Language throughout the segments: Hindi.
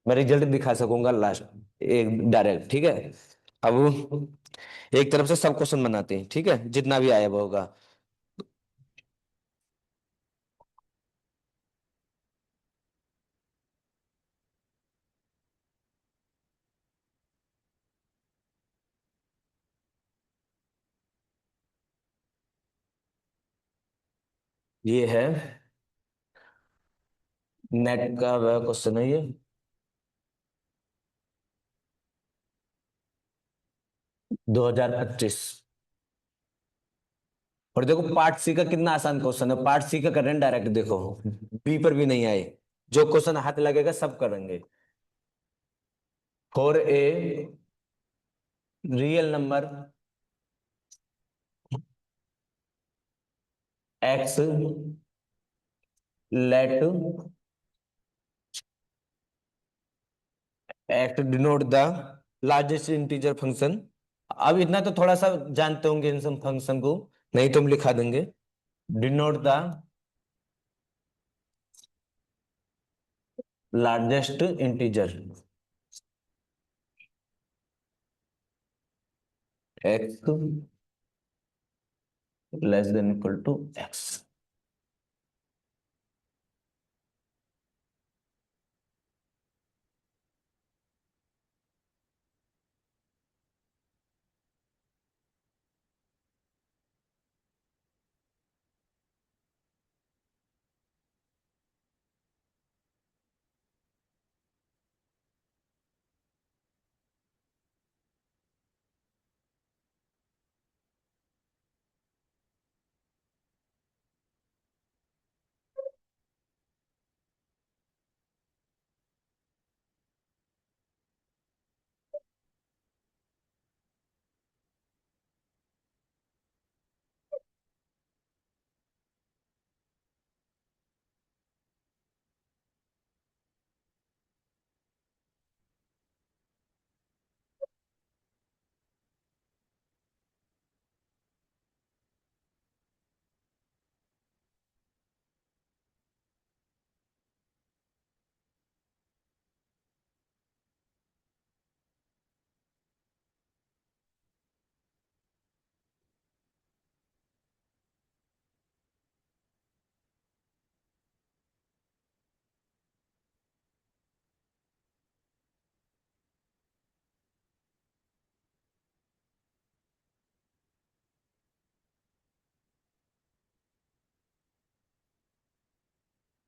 मैं रिजल्ट दिखा सकूंगा लास्ट, एक डायरेक्ट, ठीक है। अब एक तरफ से सब क्वेश्चन बनाते हैं, ठीक है, जितना भी आया वो होगा। ये है नेट का क्वेश्चन है ये। 2025। और देखो पार्ट सी का कितना आसान क्वेश्चन है, पार्ट सी का कर रहे हैं डायरेक्ट, देखो बी पर भी नहीं आए। जो क्वेश्चन हाथ लगेगा सब करेंगे। For a real number X, let X denote the largest integer function. अब इतना तो थोड़ा सा जानते होंगे इन सब फंक्शन को, नहीं तो हम लिखा देंगे। Denote the largest integer X less than equal to X.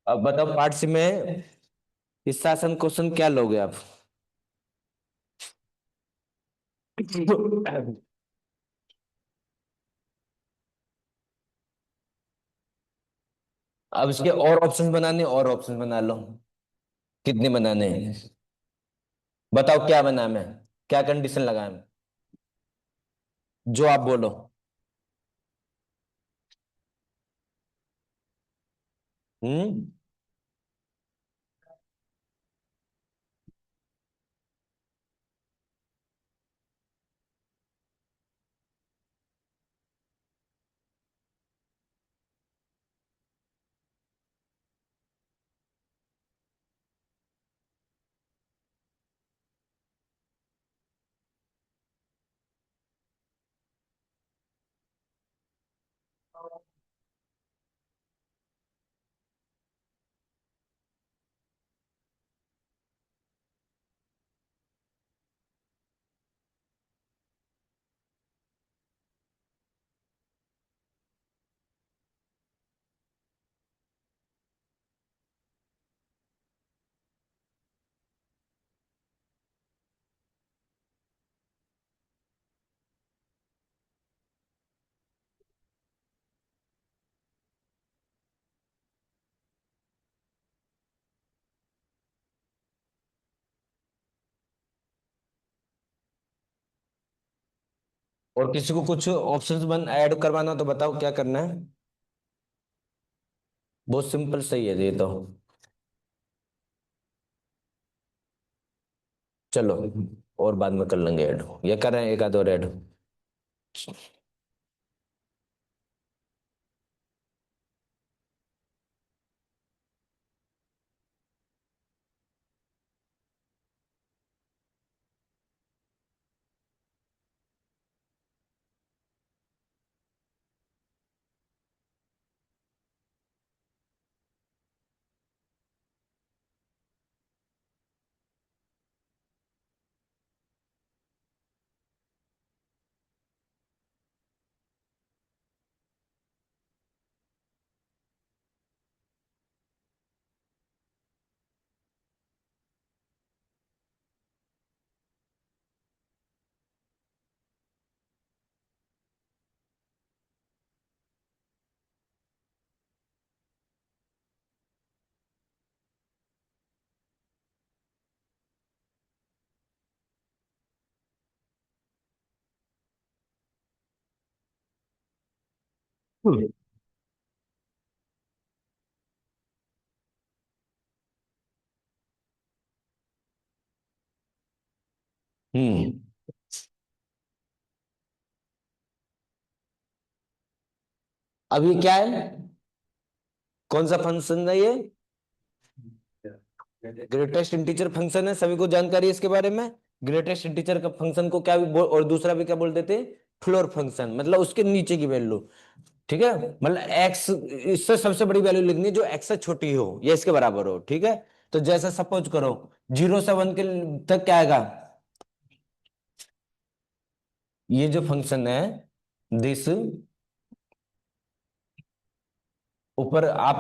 अब बताओ पार्ट सी में इस शासन क्वेश्चन क्या लोगे आप? अब इसके और ऑप्शन बनाने, और ऑप्शन बना लो। कितने बनाने हैं बताओ, क्या बनाना है, क्या कंडीशन लगाए, जो आप बोलो। हम्म। और किसी को कुछ ऑप्शंस बन ऐड करवाना हो तो बताओ क्या करना है। बहुत सिंपल सही है ये तो। चलो, और बाद में कर लेंगे ऐड, ये कर रहे हैं एक आध और ऐड। हम्म। हम्म। अब ये क्या है, कौन सा फंक्शन है ये? ग्रेटेस्ट इंटीजर फंक्शन है, सभी को जानकारी है इसके बारे में। ग्रेटेस्ट इंटीजर का फंक्शन को क्या भी और दूसरा भी क्या बोल देते हैं, फ्लोर फंक्शन, मतलब उसके नीचे की वैल्यू। ठीक है, मतलब एक्स, इससे सबसे बड़ी वैल्यू लिखनी है जो एक्स से छोटी हो या इसके बराबर हो। ठीक है, तो जैसा सपोज करो 0 से 1 के तक क्या आएगा, ये जो फंक्शन है दिस, ऊपर आप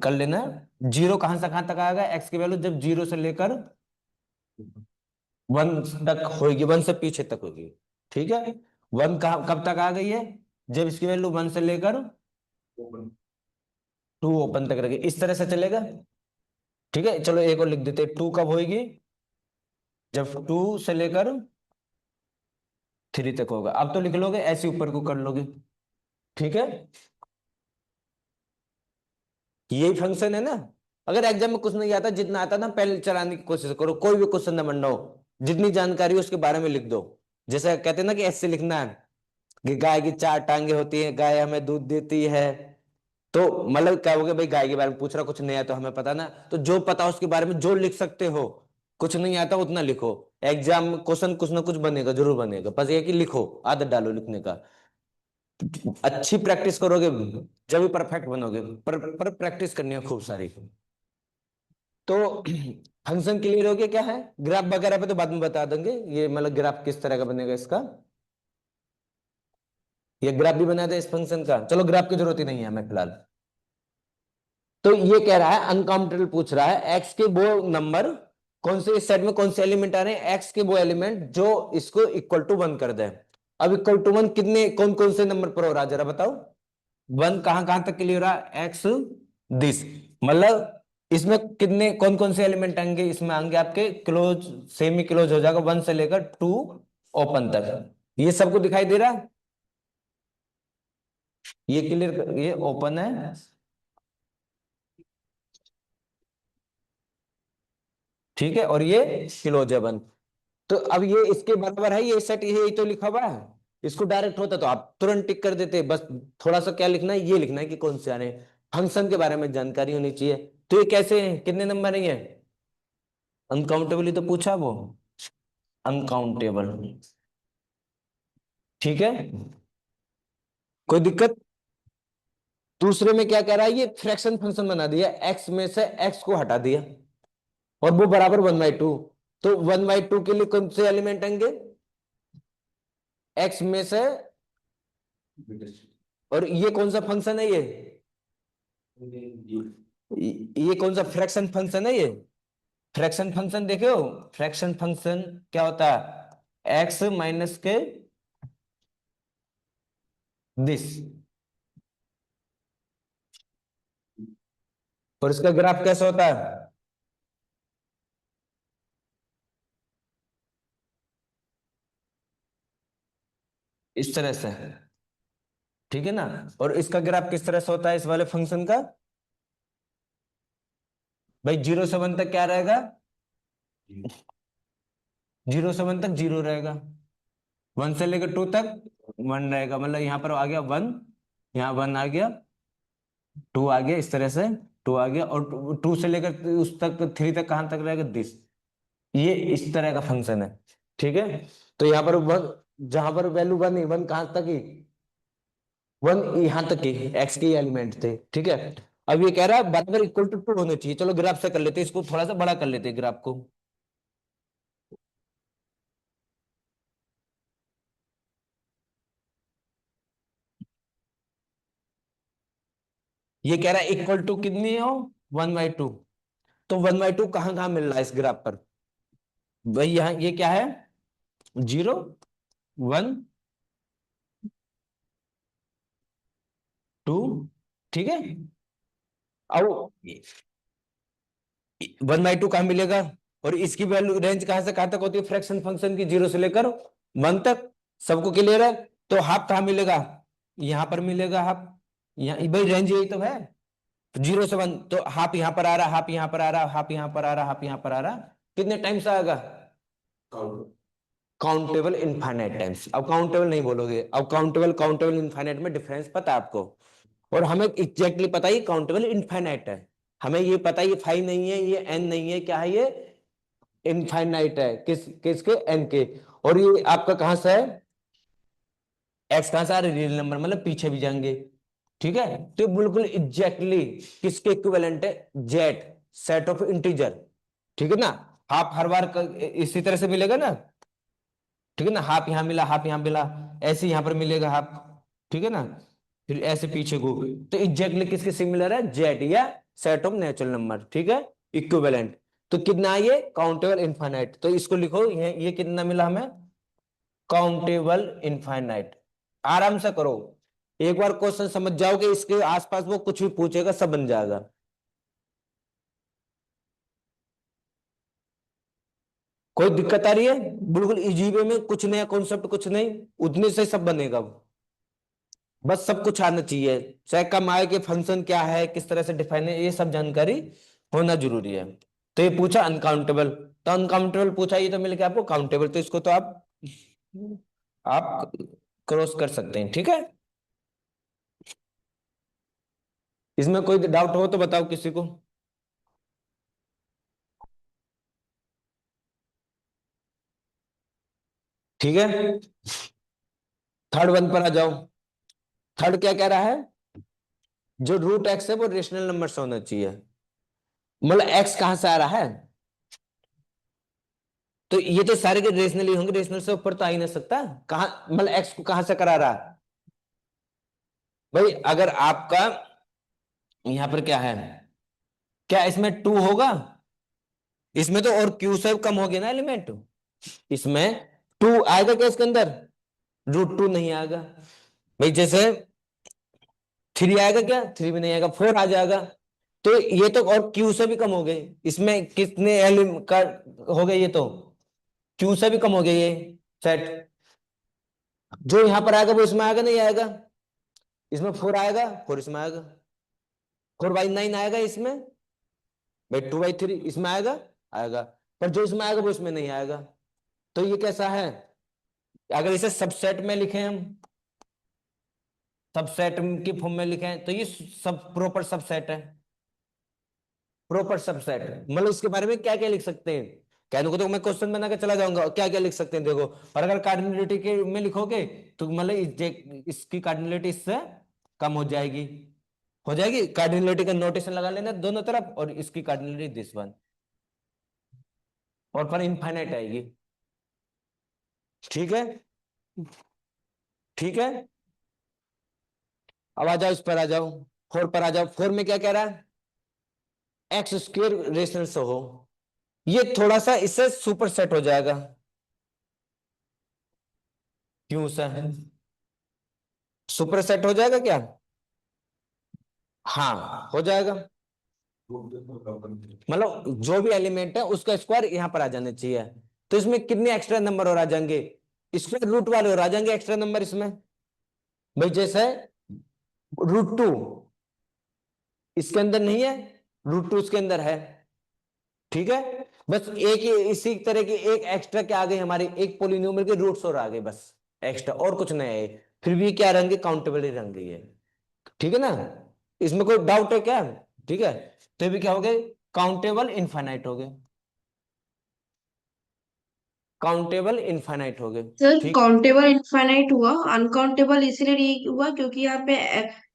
कर लेना, जीरो कहां से कहां तक आएगा, एक्स की वैल्यू जब 0 से लेकर 1 तक होगी, 1 से पीछे तक होगी। ठीक है, 1 कब तक आ गई है, जब इसकी वैल्यू 1 से लेकर 2 ओपन तक रहेगी, इस तरह से चलेगा। ठीक है, चलो एक और लिख देते, 2 कब होगी, जब 2 से लेकर 3 तक होगा। अब तो लिख लोगे, ऐसे ऊपर को कर लोगे। ठीक है, यही फंक्शन है ना। अगर एग्जाम में कुछ नहीं आता, जितना आता ना पहले चलाने की कोशिश करो, कोई भी क्वेश्चन न बनना हो, जितनी जानकारी हो उसके बारे में लिख दो। जैसे कहते हैं ना कि ऐसे लिखना है कि गाय की 4 टांगे होती हैं, गाय हमें दूध देती है। तो मतलब क्या हो गया भाई, गाय के बारे में पूछ रहा, कुछ नहीं आया तो हमें पता ना, तो जो पता उसके बारे में जो लिख सकते हो, कुछ नहीं आता उतना लिखो। एग्जाम में क्वेश्चन कुछ ना कुछ बनेगा, जरूर बनेगा, बस ये कि लिखो, आदत डालो लिखने का। अच्छी प्रैक्टिस करोगे जब भी परफेक्ट बनोगे, पर प्रैक्टिस करनी है खूब सारी। तो फंक्शन क्लियर हो गया क्या है, ग्राफ वगैरह पे तो बाद में बता देंगे, ये मतलब ग्राफ किस तरह का बनेगा इसका, ये ग्राफ भी बना दे इस फंक्शन का, चलो ग्राफ की जरूरत ही नहीं है हमें फिलहाल। तो ये कह रहा है अनकाउंटेबल, पूछ रहा है एक्स के वो नंबर, कौन से इस सेट में कौन से एलिमेंट आ रहे हैं, एक्स के वो एलिमेंट जो इसको इक्वल टू 1 कर दे। अब इक्वल टू 1 कितने कौन कौन से नंबर पर हो रहा है जरा बताओ, 1 कहां कहां तक के लिए हो रहा है, एक्स दिस, मतलब इसमें कितने कौन कौन से एलिमेंट आएंगे, इसमें आएंगे आपके क्लोज, सेमी क्लोज हो जाएगा 1 से लेकर 2 ओपन तक। ये सबको दिखाई दे रहा है, ये क्लियर, ये ओपन है, ठीक है, और ये क्लोज है 1। तो अब ये इसके बराबर है, ये सेट ये तो लिखा हुआ है, इसको डायरेक्ट होता तो आप तुरंत टिक कर देते, बस थोड़ा सा क्या लिखना है, ये लिखना है कि कौन से आ रहे हैं, फंक्शन के बारे में जानकारी होनी चाहिए। तो ये कैसे हैं, कितने नंबर है ये, अनकाउंटेबल ही तो पूछा वो, अनकाउंटेबल। ठीक है, कोई दिक्कत? दूसरे में क्या कह रहा है, ये फ्रैक्शन फंक्शन बना दिया, एक्स में से एक्स को हटा दिया, और वो बराबर 1/2। तो 1/2 के लिए कौन से एलिमेंट आएंगे, एक्स में से, और ये कौन सा फंक्शन है ये कौन सा फ्रैक्शन फंक्शन है ये, फ्रैक्शन फंक्शन देखे हो, फ्रैक्शन फंक्शन क्या होता है, एक्स माइनस के दिस, और इसका ग्राफ कैसा होता है, इस तरह से। ठीक है ना, और इसका ग्राफ किस तरह से होता है इस वाले फंक्शन का, भाई 0 से 1 तक क्या रहेगा, 0 से 1 तक 0 रहेगा, 1 से लेकर 2 तक 1 रहेगा, मतलब यहाँ पर आ गया 1, यहाँ 1 आ गया, 2 आ गया, इस तरह से 2 आ गया, और 2 से लेकर उस तक 3 तक कहां तक रहेगा दिस, ये इस तरह का फंक्शन है। ठीक है, तो यहाँ पर 1, जहां पर वैल्यू 1 ही 1 कहां तक ही, 1 यहां तक ही एक्स के एलिमेंट थे। ठीक है, अब ये कह रहा है बराबर इक्वल टू 2 होने चाहिए, चलो ग्राफ से कर लेते हैं, इसको थोड़ा सा बड़ा कर लेते हैं ग्राफ को। ये कह रहा है इक्वल टू कितनी हो, 1/2। तो 1/2 कहां कहां मिल रहा है इस ग्राफ पर, भाई यहाँ ये क्या है, 0 1 2, ठीक है। अब 1/2 कहां मिलेगा, और इसकी वैल्यू रेंज कहां से कहां तक होती है फ्रैक्शन फंक्शन की, 0 से लेकर 1 तक, सबको क्लियर है। तो हाफ कहां मिलेगा, यहां पर मिलेगा हाफ, यहाँ भाई रेंज यही तो है, 0 से 1, तो हाफ यहाँ पर आ रहा, हाफ यहाँ पर आ रहा, हाफ यहाँ पर आ रहा, हाफ यहाँ पर आ रहा, कितने टाइम्स आएगा? Countable infinite times. अब काउंटेबल नहीं बोलोगे, अब काउंटेबल काउंटेबल इनफाइनाइट में डिफरेंस पता है आपको? और हमें एग्जैक्टली पता है काउंटेबल इनफाइनाइट है, हमें ये पता है ये 5 नहीं है, ये n नहीं है, क्या है ये? इनफाइनाइट है। किसके? n के। और ये आपका कहां से है? x कहां से आ रहा है? रियल नंबर, मतलब पीछे भी जाएंगे। ठीक है, तो बिल्कुल एग्जैक्टली किसके इक्विवेलेंट है? Z, set of integer. ठीक है ना? हाफ हर बार इसी तरह से मिलेगा ना, ठीक है ना? हाफ यहां मिला, हाफ यहां मिला, ऐसे यहां पर मिलेगा हाफ, ठीक है ना? फिर ऐसे पीछे को, तो एग्जैक्टली किसके सिमिलर है? जेड या सेट ऑफ नेचुरल नंबर, ठीक है, इक्विवेलेंट। तो कितना है ये? Countable infinite. तो इसको लिखो, ये कितना मिला हमें? Countable infinite. आराम से करो, एक बार क्वेश्चन समझ जाओगे, इसके आसपास वो कुछ भी पूछेगा सब बन जाएगा। कोई दिक्कत आ रही है? बिल्कुल इजी वे में, कुछ नया कॉन्सेप्ट कुछ नहीं, उतने से सब बनेगा वो। बस सब कुछ आना चाहिए, चाहे कम आए के फंक्शन क्या है, किस तरह से डिफाइन है, ये सब जानकारी होना जरूरी है। तो ये पूछा अनकाउंटेबल, तो अनकाउंटेबल पूछा, ये तो मिल गया आपको काउंटेबल, तो इसको तो आप क्रॉस कर सकते हैं, ठीक है। इसमें कोई डाउट हो तो बताओ किसी को। ठीक है, थर्ड वन पर आ जाओ। थर्ड क्या कह रहा है? जो रूट एक्स है वो रेशनल नंबर से होना चाहिए। मतलब एक्स कहां से आ रहा है? तो ये तो सारे के रेशनल ही होंगे, रेशनल से ऊपर तो आ ही नहीं सकता। कहां, मतलब एक्स को कहां से करा रहा है? भाई अगर आपका यहां पर क्या है, क्या इसमें 2 होगा? इसमें तो और क्यू से कम हो गया ना एलिमेंट, इसमें 2 आएगा क्या इसके अंदर? √2 नहीं आएगा। भाई जैसे 3 आएगा क्या? 3 भी नहीं आएगा, 4 आ जाएगा। तो ये तो और क्यू से भी कम हो गए, इसमें कितने एलिमेंट का हो गए? ये तो क्यू से भी कम हो गए ये सेट। जो यहां पर आएगा वो इसमें आएगा नहीं आएगा? इसमें 4 आएगा, 4 इसमें आएगा, 4/9 आएगा इसमें। भाई 2/3 इसमें आएगा, आएगा। पर जो इसमें आएगा वो इसमें नहीं आएगा। तो ये कैसा है? अगर इसे सबसेट में लिखें हम, सबसेट की फॉर्म में लिखें, तो ये सब प्रॉपर सबसेट है। प्रॉपर सबसेट मतलब इसके बारे में क्या क्या लिख सकते हैं? कहने को तो मैं क्वेश्चन बना के चला जाऊंगा, क्या क्या लिख सकते हैं देखो। और अगर कार्डिनलिटी के में लिखोगे तो मतलब इसकी कार्डिनलिटी इससे कम हो जाएगी। कार्डिनलिटी का नोटेशन लगा लेना दोनों तरफ, और इसकी कार्डिनलिटी दिस वन, और पर इनफाइनाइट आएगी। ठीक है, ठीक है। अब आ जाओ, इस पर आ जाओ, 4 पर आ जाओ। 4 में क्या कह रहा है? एक्स स्क्र रेशनल से हो, ये थोड़ा सा इससे सुपर सेट हो जाएगा। क्यों सा है? सुपर सेट हो जाएगा क्या? हाँ हो जाएगा। मतलब जो भी एलिमेंट है उसका स्क्वायर यहां पर आ जाना चाहिए। तो इसमें कितने एक्स्ट्रा नंबर और आ जाएंगे? स्क्वायर रूट वाले और आ जाएंगे एक्स्ट्रा नंबर इसमें। भाई जैसे √2 इसके अंदर नहीं है, √2 इसके अंदर है, ठीक है। बस एक ही इसी तरह की एक एक्स्ट्रा क्या आ गई हमारी, एक पोलिनोमियल के रूट्स और आ गए बस, एक्स्ट्रा और कुछ नहीं है। फिर भी क्या रहेंगे? काउंटेबल ही रहेंगे ये, ठीक है ना? इसमें कोई डाउट है क्या? ठीक है, तो ये भी क्या हो गए? काउंटेबल इनफाइनाइट हो गए, काउंटेबल इनफाइनाइट हो गए। सर ठीक। काउंटेबल इनफाइनाइट हुआ, अनकाउंटेबल इसलिए नहीं हुआ क्योंकि यहाँ पे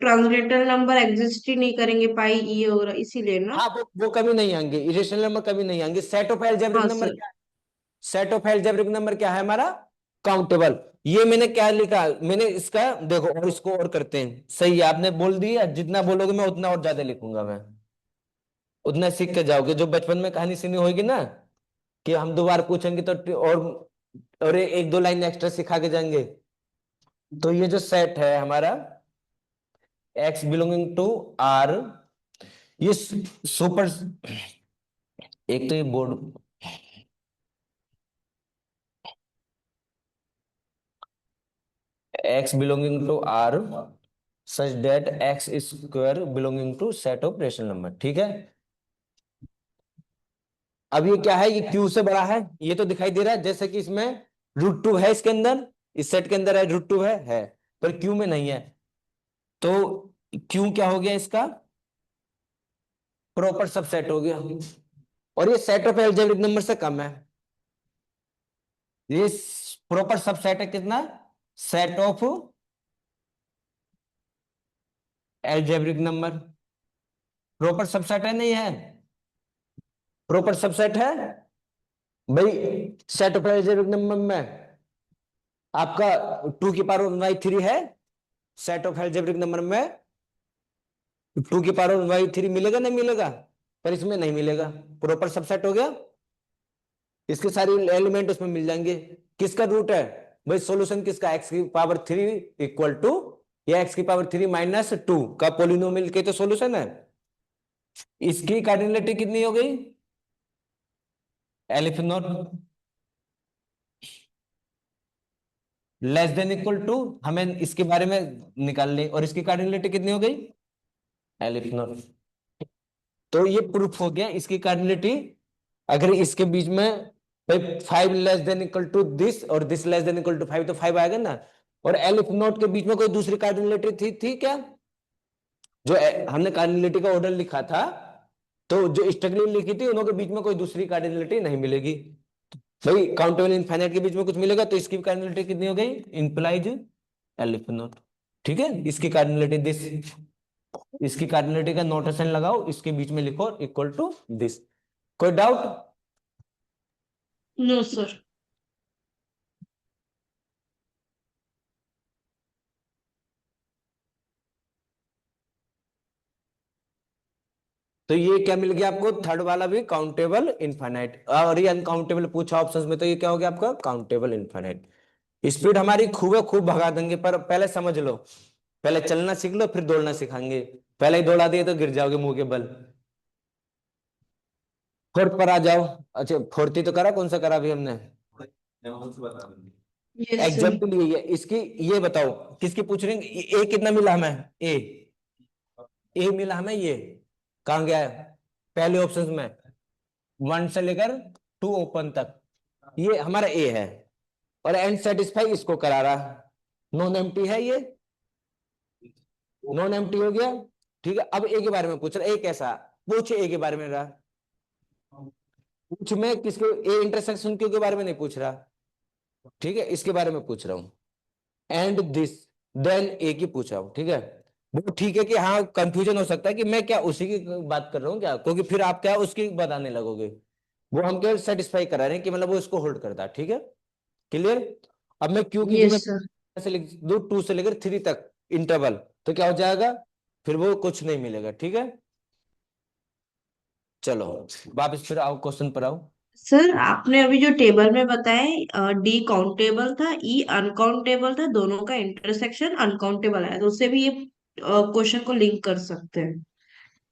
ट्रांसलेटल नंबर एग्जिस्ट ही नहीं करेंगे, पाई ये वगैरह, इसीलिए ना। हाँ वो कभी नहीं आएंगे, इरेशनल नंबर कभी नहीं आएंगे। सेट ऑफ एल्जेब्रिक हाँ नंबर सर। क्या है? सेट ऑफ एल्जेब्रिक नंबर क्या है हमारा? काउंटेबल। ये मैंने क्या लिखा, मैंने इसका देखो, और इसको और करते हैं, सही है आपने बोल दिया, जितना बोलोगे मैं उतना और ज्यादा लिखूंगा मैं, उतना सीख के जाओगे। जो बचपन में कहानी सुनी होगी ना, कि हम दोबारा पूछेंगे तो और एक दो लाइन एक्स्ट्रा सिखा के जाएंगे। तो ये जो सेट है हमारा एक्स बिलोंगिंग टू आर, ये सुपर, एक तो ये board, X belonging to R such that X square belonging to set of rational number. ठीक है, अब ये क्या है, ये क्यू से बड़ा है, ये तो दिखाई दे रहा है, जैसे कि इसमें √2 है, इसके अंदर, इस सेट के अंदर है √2 है, पर क्यू में नहीं है। तो क्यू क्या हो गया, इसका प्रॉपर सबसेट हो गया, और ये सेट ऑफ एल्जेब्रिक नंबर से कम है। ये प्रॉपर सबसेट है कितना, set of algebraic number. Proper subset है नहीं है, प्रॉपर सबसेट है भाई। सेट ऑफ एल्जेब्रिक नंबर में आपका 2⁻⁻³ है, सेट ऑफ एल्जेब्रिक नंबर में 2⁻⁻³ मिलेगा नहीं मिलेगा, पर इसमें नहीं मिलेगा, प्रॉपर सबसेट हो गया, इसके सारे एलिमेंट उसमें मिल जाएंगे। किसका रूट है भाई, सॉल्यूशन किसका, x⁻³ इक्वल टू या x⁻³ - 2 का पोलिनोमियल के तो सॉल्यूशन है। इसकी कार्डिनलिटी कितनी हो गई, aleph naught less than equal to, हमें इसके बारे में निकाल ले, और इसकी कार्डिनलिटी कितनी हो गई, एलिफ नॉट। तो ये प्रूफ हो गया इसकी कार्डिनलिटी, अगर इसके बीच में भाई 5 less than equal to this और this less than equal to 5, तो 5 आएगा ना, और एलिफ नॉट के बीच में कोई दूसरी कार्डिनलिटी थी क्या, जो हमने कार्डिनलिटी का ऑर्डर लिखा था, तो जो स्ट्रगलिंग लिखी थी उनके बीच में कोई दूसरी कार्डिनलिटी नहीं मिलेगी। भाई काउंटेबल इनफाइनाइट के बीच में कुछ मिलेगा, तो इसकी कार्डिनलिटी कितनी हो गई, इंप्लाइज एलिफ नॉट। ठीक है, इसकी कार्डिनलिटी दिस, इसकी कार्डिनलिटी का नोटेशन लगाओ, इसके बीच में लिखो इक्वल टू दिस। कोई डाउट, नो सर। तो ये क्या मिल गया आपको, थर्ड वाला भी काउंटेबल इनफाइनाइट, और ये अनकाउंटेबल पूछा ऑप्शंस में, तो ये क्या हो गया आपका काउंटेबल इनफाइनाइट। स्पीड हमारी खूब है, खूब भगा देंगे, पर पहले समझ लो, पहले चलना सीख लो फिर दौड़ना सिखाएंगे, पहले ही दौड़ा दिए तो गिर जाओगे मुंह के बल। फोर्थ पर आ जाओ। अच्छा फोर्थ ही तो करा, कौन सा करा अभी हमने, यस सर। एग्जाम्पल ये है इसकी, ये बताओ किसकी पूछ रहे हैं, ए कितना मिला हमें, ए ए मिला हमें, ये कहाँ गया है, पहले ऑप्शन में 1 से लेकर 2 ओपन तक, ये हमारा ए है, और एंड सेटिस्फाई इसको करा रहा, नॉन एम्प्टी है ये, नॉन एम्प्टी हो गया। ठीक है, अब ए के बारे में पूछ रहा, ए कैसा, पूछ ए के बारे में रहा, पूछ में किसके, ए इंटरसेक्शन के बारे में नहीं पूछ रहा, ठीक है, इसके बारे में पूछ रहा हूं, एंड दिस देन ए की पूछा हूं। ठीक है, वो ठीक है कि हाँ कंफ्यूजन हो सकता है कि मैं क्या उसी की बात कर रहा हूँ क्या, क्योंकि फिर आप क्या उसकी बताने लगोगे, वो हम क्या सेटिस्फाई करा रहे हैं कि मतलब वो इसको होल्ड करता है। ठीक है, क्लियर। अब मैं क्यू की यस जगह सर। से लिख दू 2 से लेकर 3 तक इंटरवल, तो क्या हो जाएगा, फिर वो कुछ नहीं मिलेगा। ठीक है, चलो वापस फिर आओ, क्वेश्चन पर आओ। सर आपने अभी जो टेबल में बताया, डी काउंटेबल था, ई अनकाउंटेबल था, दोनों का इंटरसेक्शन अनकाउंटेबल है, तो उससे भी ये क्वेश्चन को लिंक कर सकते हैं।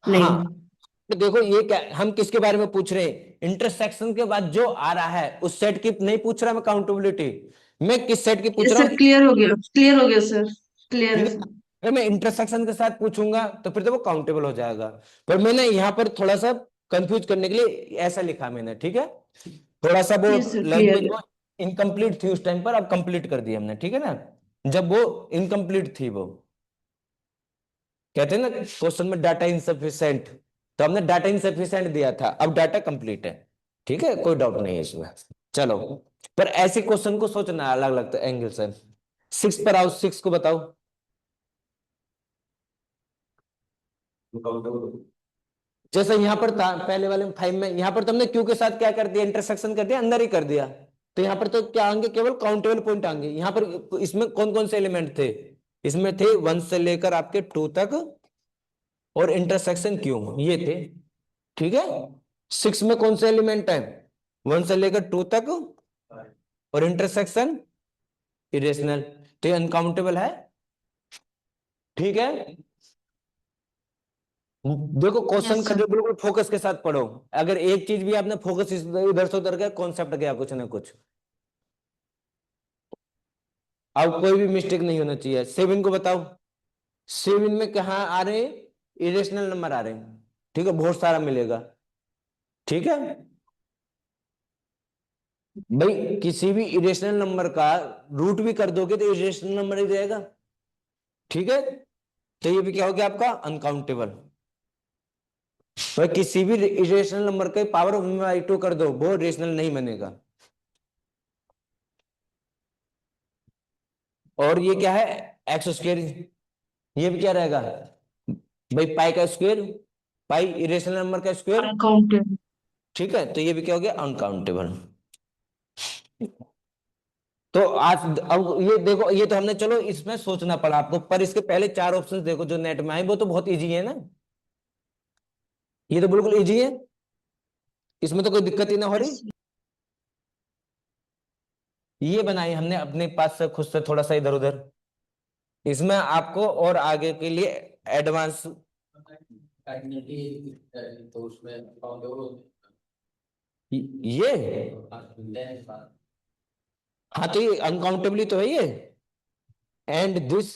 नहीं। हाँ, तो देखो ये क्या, हम किसके बारे में पूछ रहे हैं, इंटरसेक्शन के बाद जो आ रहा है उस सेट की नहीं पूछ रहा मैं काउंटेबिलिटी, मैं किस सेट की पूछ यस रहा सर, हूँ। क्लियर हो गया, क्लियर हो गया सर, क्लियर ठीक है है, सर। अगर मैं इंटरसेक्शन के साथ पूछूंगा तो फिर तो वो काउंटेबल हो जाएगा, पर मैंने यहाँ पर थोड़ा सा कंफ्यूज करने के लिए ऐसा लिखा मैंने। ठीक है, थोड़ा सा वो यस सर, लैंग्वेज क्लियर है। वो इनकम्प्लीट थी उस टाइम पर, अब कंप्लीट कर दी हमने। ठीक है ना, जब वो इनकम्प्लीट थी, वो कहते हैं ना क्वेश्चन में डाटा इनसफिशिएंट, तो हमने डाटा इनसफिशिएंट दिया था, अब डाटा कंप्लीट है। ठीक है, कोई डाउट नहीं है इसमें। चलो, पर ऐसे क्वेश्चन को सोचना अलग अलग एंगल से। 6 पर आओ, 6 को बताओ। जैसे यहाँ पर था पहले वाले 5 में, यहाँ पर तुमने क्यू के साथ क्या कर दिया, इंटरसेक्शन कर दिया, अंदर ही कर दिया, तो यहाँ पर तो क्या आएंगे, केवल काउंटेबल पॉइंट आएंगे। यहाँ पर इसमें कौन कौन से एलिमेंट थे, इसमें थे 1 से लेकर आपके 2 तक, और इंटरसेक्शन क्यू ये थे। ठीक है, 6 में कौन से एलिमेंट है, 1 से लेकर 2 तक, और इंटरसेक्शन इरेशनल, तो ये अनकाउंटेबल है। ठीक है, देखो क्वेश्चन यस का सर। जो बिल्कुल फोकस के साथ पढ़ो, अगर एक चीज भी आपने फोकस इधर से उधर गया, कॉन्सेप्ट गया कुछ ना कुछ, अब कोई भी मिस्टेक नहीं होना चाहिए। 7 को बताओ। सिविल में कहाँ आ रहे हैं, इरेशनल नंबर आ रहे हैं, ठीक है, बहुत सारा मिलेगा, ठीक है भाई। किसी भी इरेशनल नंबर का रूट भी कर दोगे तो इरेशनल नंबर ही रहेगा, ठीक है। तो ये भी क्या हो गया आपका अनकाउंटेबल। भाई किसी भी इरेशनल नंबर के पावर बाई 2 कर दो, वो रेशनल नहीं बनेगा। और ये क्या है, एक्स स्क्वायर, ये भी क्या रहेगा भाई, पाई का स्क्वायर, पाई इरेशनल नंबर का स्क्वायर, अनकाउंटेबल। ठीक है। तो ये भी क्या हो गया अनकाउंटेबल। तो आज अब ये देखो, ये तो हमने चलो इसमें सोचना पड़ा आपको, पर इसके पहले 4 ऑप्शंस देखो जो नेट में आए, वो तो बहुत इजी है ना, ये तो बिल्कुल इजी है, इसमें तो कोई दिक्कत ही ना हो रही। ये बनाई हमने अपने पास से खुद से थोड़ा सा इधर उधर, इसमें आपको और आगे के लिए एडवांस। तो उसमें ये हाँ, तो ये अनकाउंटेबली तो है ये, एंड दिस,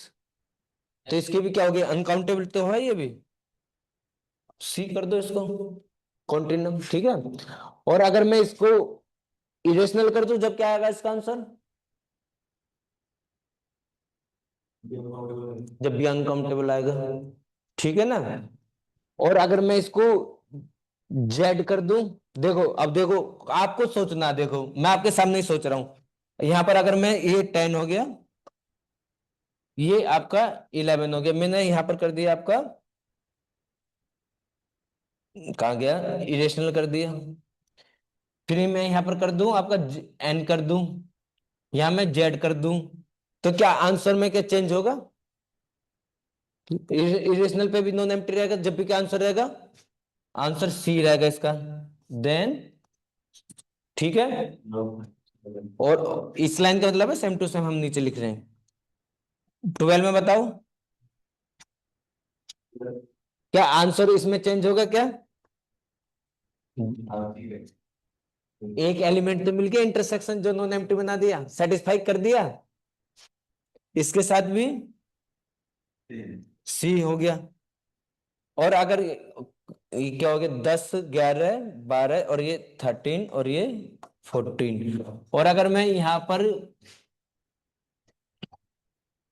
तो इसकी भी क्या होगी अनकाउंटेबल तो है ये भी, सी कर दो इसको कॉन्टिन्यूम, ठीक है। और अगर मैं इसको इरेशनल कर दूं, जब क्या आएगा इसका आंसर, जब भी अनकाउंटेबल आएगा, ठीक है ना। और अगर मैं इसको जेड कर दूं, देखो अब देखो, आपको सोचना, देखो मैं आपके सामने ही सोच रहा हूं, यहां पर अगर मैं ये 10 हो गया, ये आपका 11 हो गया, मैंने यहां पर कर दिया आपका, कहा गया, इरेशनल कर दिया। फिर मैं यहां पर कर दूं आपका एन कर दूं, यहां मैं जेड कर दूं, तो क्या आंसर में क्या चेंज होगा, इरेशनल पे भी नॉन एम्प्टी रहेगा, जब भी क्या आंसर रहेगा, आंसर सी रहेगा इसका, देन ठीक है। और इस लाइन का मतलब है सेम टू सेम हम नीचे लिख रहे हैं। 12 में बताओ क्या आंसर इसमें चेंज होगा क्या, एक एलिमेंट तो मिल गया इंटरसेक्शन जो नॉन एम्प्टी बना दिया, सेटिस्फाई कर दिया, इसके साथ भी सी हो गया। और अगर ये क्या हो गया, 10 11 12 और ये 13 और ये 14, और अगर मैं यहां पर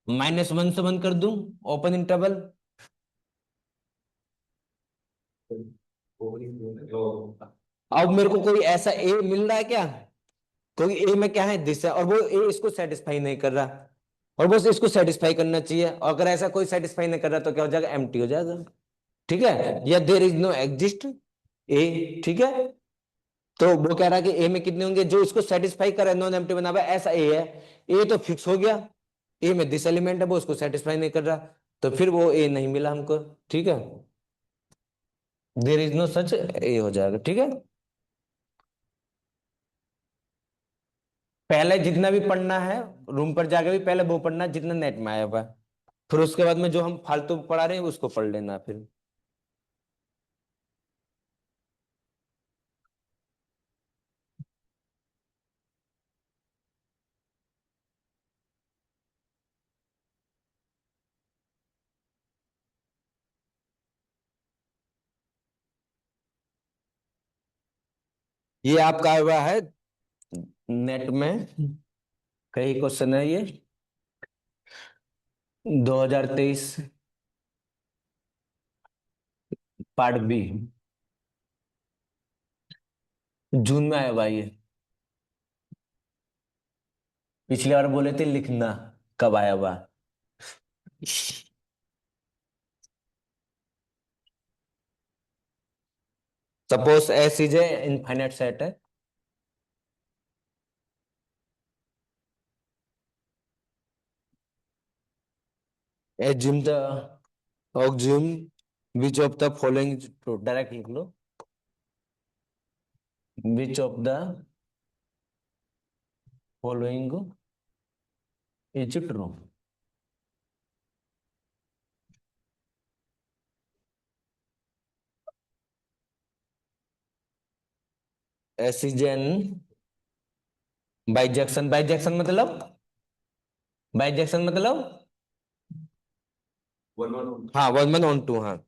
-1 से 1 कर दूं, ओपन इंटरवल, अब मेरे को कोई ऐसा ए मिल रहा है क्या, क्योंकि ए में क्या है दिस है, और वो ए इसको सेटिस्फाई नहीं कर रहा, और बस इसको सेटिस्फाई करना चाहिए, और अगर ऐसा कोई सेटिस्फाई नहीं कर रहा तो क्या हो जाएगा, एम्प्टी हो जाएगा, ठीक है, या देर इज नो एग्जिस्ट ए, ठीक है। तो वो कह रहा है कि ए में कितने होंगे जो इसको सेटिस्फाई करे, नॉन एम्प्टी बना हुआ है, ऐसा ए है, ए तो फिक्स हो गया, ए में दिस एलिमेंट है वो उसको सेटिस्फाई नहीं कर रहा, तो फिर वो ए नहीं मिला हमको, ठीक है, देर इज नो सच ए हो जाएगा, ठीक है। पहले जितना भी पढ़ना है रूम पर जाके भी पहले वो पढ़ना जितना नेट में आया हुआ है, फिर उसके बाद में जो हम फालतू पढ़ा रहे हैं उसको पढ़ लेना फिर। ये आपका आया हुआ है नेट में, कई क्वेश्चन है ये, 2023 पार्ट बी, जून में आया हुआ है ये, पिछली बार बोले थे लिखना कब आया हुआ। Suppose S is a infinite set है, assume the, assume which of the following, direct लिख लो, which of the following is true, S is an bijection, bijection मतलब, बाइजेक्शन मतलब हाँ 1112 हाँ।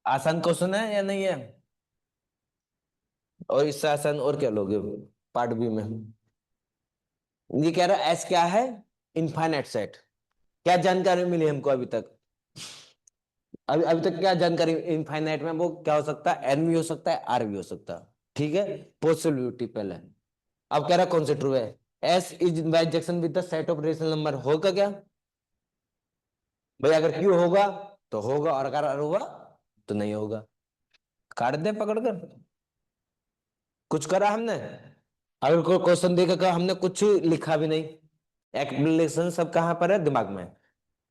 आसान क्वेश्चन है या नहीं है? और इससे आसान और क्या लोगे पार्ट बी में? ये कह रहा है एस क्या है? Infinite set. क्या जानकारी मिली हमको अभी तक? अभी अभी तक क्या जानकारी इनफाइनाइट में? वो क्या हो सकता है? एन भी हो सकता है, आर भी हो सकता है। ठीक है, पॉसिबिलिटी पहले। अब कह रहा कौन से ट्रू है? S is bijection with the set of rational number, होगा क्या? भाई अगर क्यू होगा तो होगा, और अगर आर होगा तो नहीं होगा। काट दे पकड़कर। कुछ करा हमने? अगर कोई क्वेश्चन देखेगा हमने कुछ लिखा भी नहीं, एक्सप्लेनेशन सब कहाँ पर है? दिमाग में।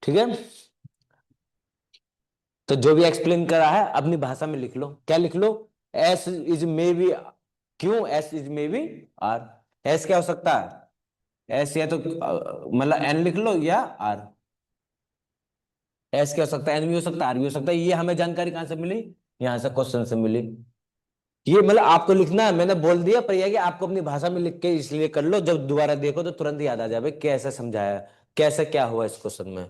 ठीक है, तो जो भी एक्सप्लेन करा है अपनी भाषा में लिख लो। क्या लिख लो? S is maybe Q, S is maybe R. S क्या हो सकता है? एस या तो मतलब एन लिख लो या आर। एस क्या हो सकता है? एन भी हो सकता है, आर भी हो सकता है। ये हमें जानकारी कहां से मिली? यहां से क्वेश्चन से मिली। ये मतलब आपको लिखना है, मैंने बोल दिया, पर यह है कि आपको अपनी भाषा में लिख के इसलिए कर लो, जब दोबारा देखो तो तुरंत याद आ जाए कैसे समझाया, कैसे क्या हुआ इस क्वेश्चन में।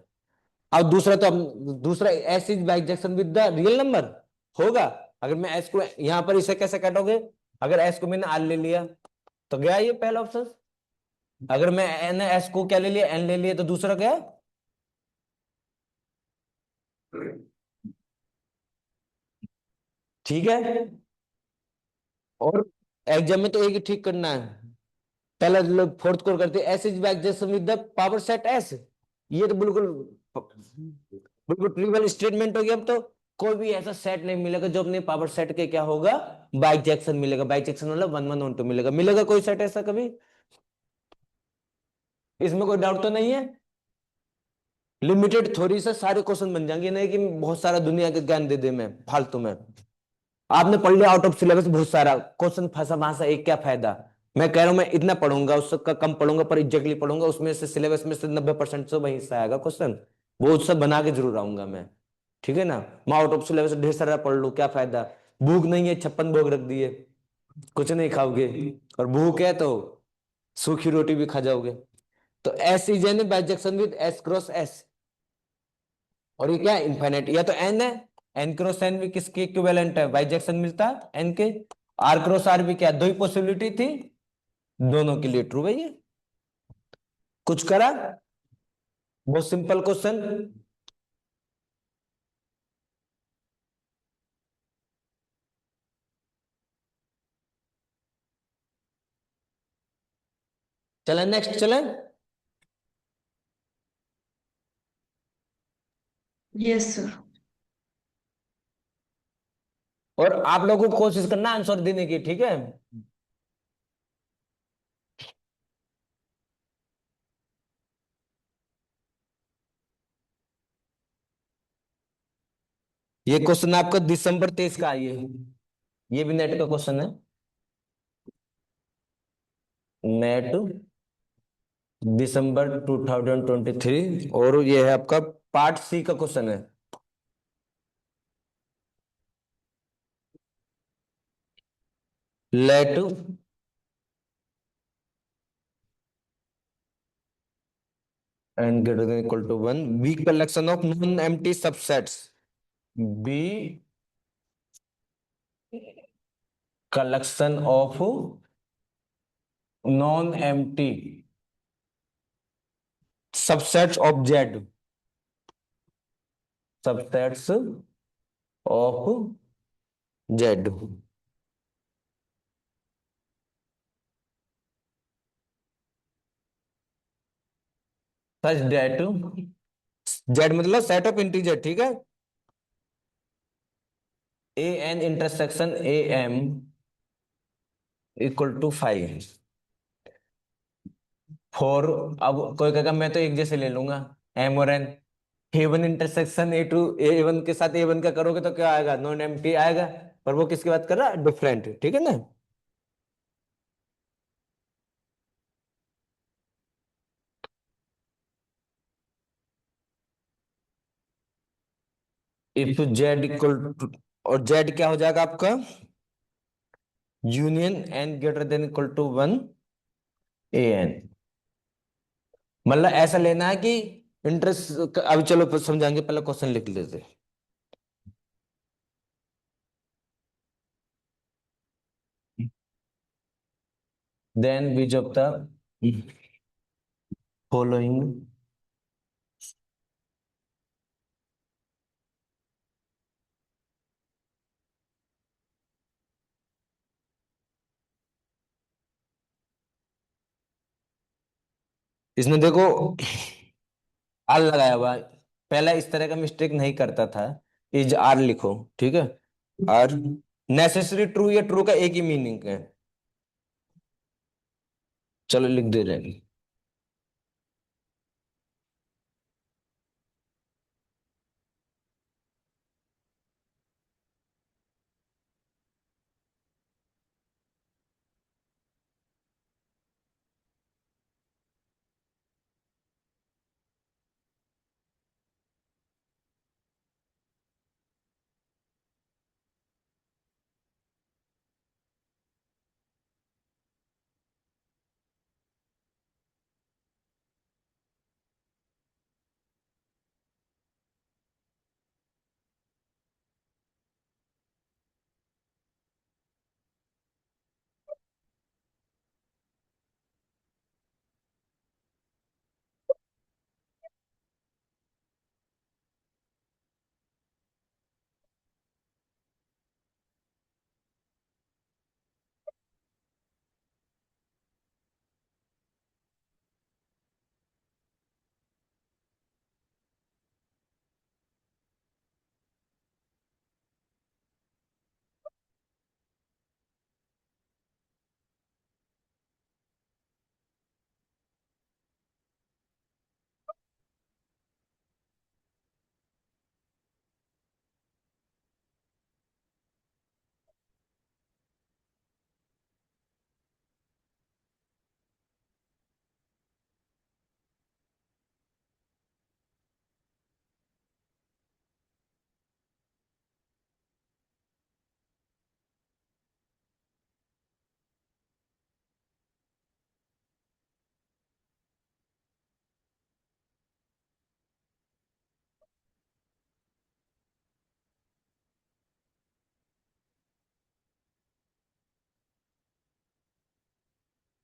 अब दूसरा तो दूसरा S is bijection with the real number होगा। अगर मैं एस को यहां पर इसे कैसे काटोगे? अगर एस को मैंने आर ले लिया तो गया ये पहला ऑप्शन। अगर मैं एन एस को क्या ले लिया? एन ले लिया, तो दूसरा क्या? ठीक है। और एग्जाम में तो एक ही ठीक करना है। पहला लोग फोर्थ कोर करते S is bijection with the power set S. ये तो बिल्कुल बिल्कुल ट्रिवियल स्टेटमेंट हो गया। अब तो कोई भी ऐसा सेट नहीं मिलेगा जो अपने पावर सेट के क्या होगा? बाइजेक्शन मिलेगा। बाइजेक्शन मतलब 1112 मिलेगा। मिलेगा कोई सेट ऐसा कभी? इसमें कोई डाउट तो नहीं है? लिमिटेड थ्योरी से सारे क्वेश्चन बन जाएंगे, नहीं कि बहुत सारा दुनिया के ज्ञान दे दे मैं फालतू में। आपने पढ़ लिया आउट ऑफ सिलेबस बहुत सारा क्वेश्चन फंसा वहां से, एक क्या फायदा? मैं कह रहा हूं मैं इतना पढ़ूंगा, उसका कम पढ़ूंगा, पर एग्जैक्टली पढ़ूंगा, उसमें से सिलेबस में से 90% से वही हिस्सा आएगा क्वेश्चन। वो सब बना के जरूर आऊंगा मैं। ठीक है ना? मैं आउट ऑफ सिलेबस ढेर सारा पढ़ लूं, क्या फायदा? भूख नहीं है, 56 भोग रख दिए, कुछ नहीं खाओगे। और भूख है तो सूखी रोटी भी खा जाओगे। तो S is an bijection with S cross S. और ये क्या है? इनफाइनाइट। या तो एन है, एन क्रॉस एन भी किसके इक्विवेलेंट है? बाइजेक्शन मिलता है एन के। आर क्रॉस आर भी क्या, दो ही पॉसिबिलिटी थी, दोनों के लिए ट्रू है ये। कुछ करा? बहुत सिंपल क्वेश्चन। चले नेक्स्ट चले। Yes sir. और आप लोगों को कोशिश करना आंसर देने की, ठीक है? ये क्वेश्चन आपका दिसंबर 23 का आई है, ये भी नेट का क्वेश्चन है। नेट दिसंबर 2023, और ये है आपका पार्ट सी का क्वेश्चन है। Let n greater than equal to 1 B collection of non empty subsets. B collection of non empty subsets of Z. Subsets of Z such that, Z मतलब सेट ऑफ इंटीजर, ठीक है। A n intersection A m equal to 5 four. अब कोई कहेगा मैं तो एक जैसे ले लूंगा, एम और N. A one intersection A one के साथ ए वन का करोगे तो क्या आएगा, नॉन एम्प्टी आएगा। पर वो किसकी बात कर रहा है, डिफरेंट, ठीक है ना। इफ जेड इक्वल टू, और जेड क्या हो जाएगा आपका, union N greater than equal to 1 A N. मतलब ऐसा लेना है कि इंटरेस्ट, अभी चलो समझाएंगे, पहले क्वेश्चन लिख लेते। Then which of the following इसमें देखो आर लगाया हुआ है। पहला इस तरह का मिस्टेक नहीं करता था, इज आर लिखो, ठीक है। और नेसेसरी ट्रू या ट्रू का एक ही मीनिंग है। चलो लिख दे रहे हैं।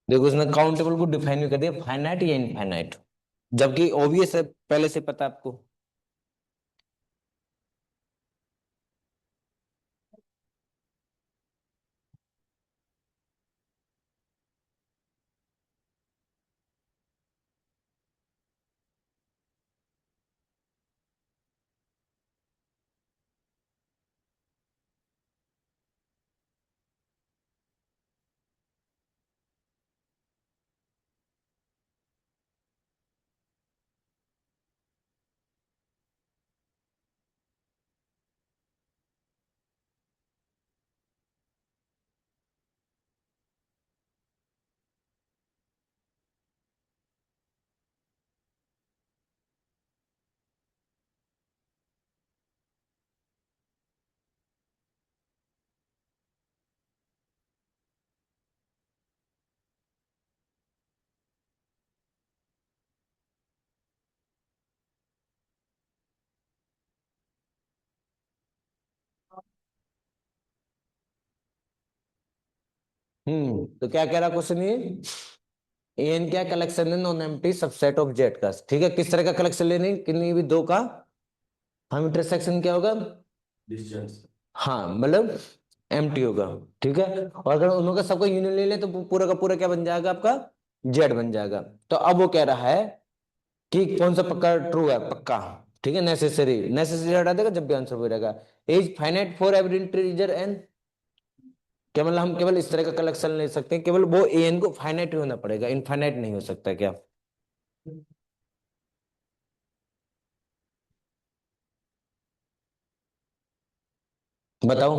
देखो उसने काउंटेबल को डिफाइन भी कर दिया, फाइनाइट या इनफाइनाइट, जबकि ओबीएस है, पहले से पता आपको। तो क्या कह रहा क्वेश्चन ये, एन क्या कलेक्शन है non empty subset of Z का, ठीक है। किस तरह का कलेक्शन लेने, किन्हीं भी दो का हम इंटरसेक्शन क्या होगा, डिस्टेंस, हाँ मतलब एम्प्टी होगा, ठीक है। और अगर उन्हों का सबका यूनियन ले ले तो पूरा का पूरा क्या बन जाएगा आपका, जेड बन जाएगा। तो अब वो कह रहा है कि कौन सा पक्का ट्रू है, पक्का, ठीक है। नेसेसरी, नेसेसरी हटा देगा जब भी आंसर हो जाएगा। Is finite for every integer N, केवल हम केवल इस तरह का कलेक्शन ले सकते हैं, केवल वो एन को फाइनाइट होना पड़ेगा, इनफाइनाइट नहीं हो सकता क्या। बताओ,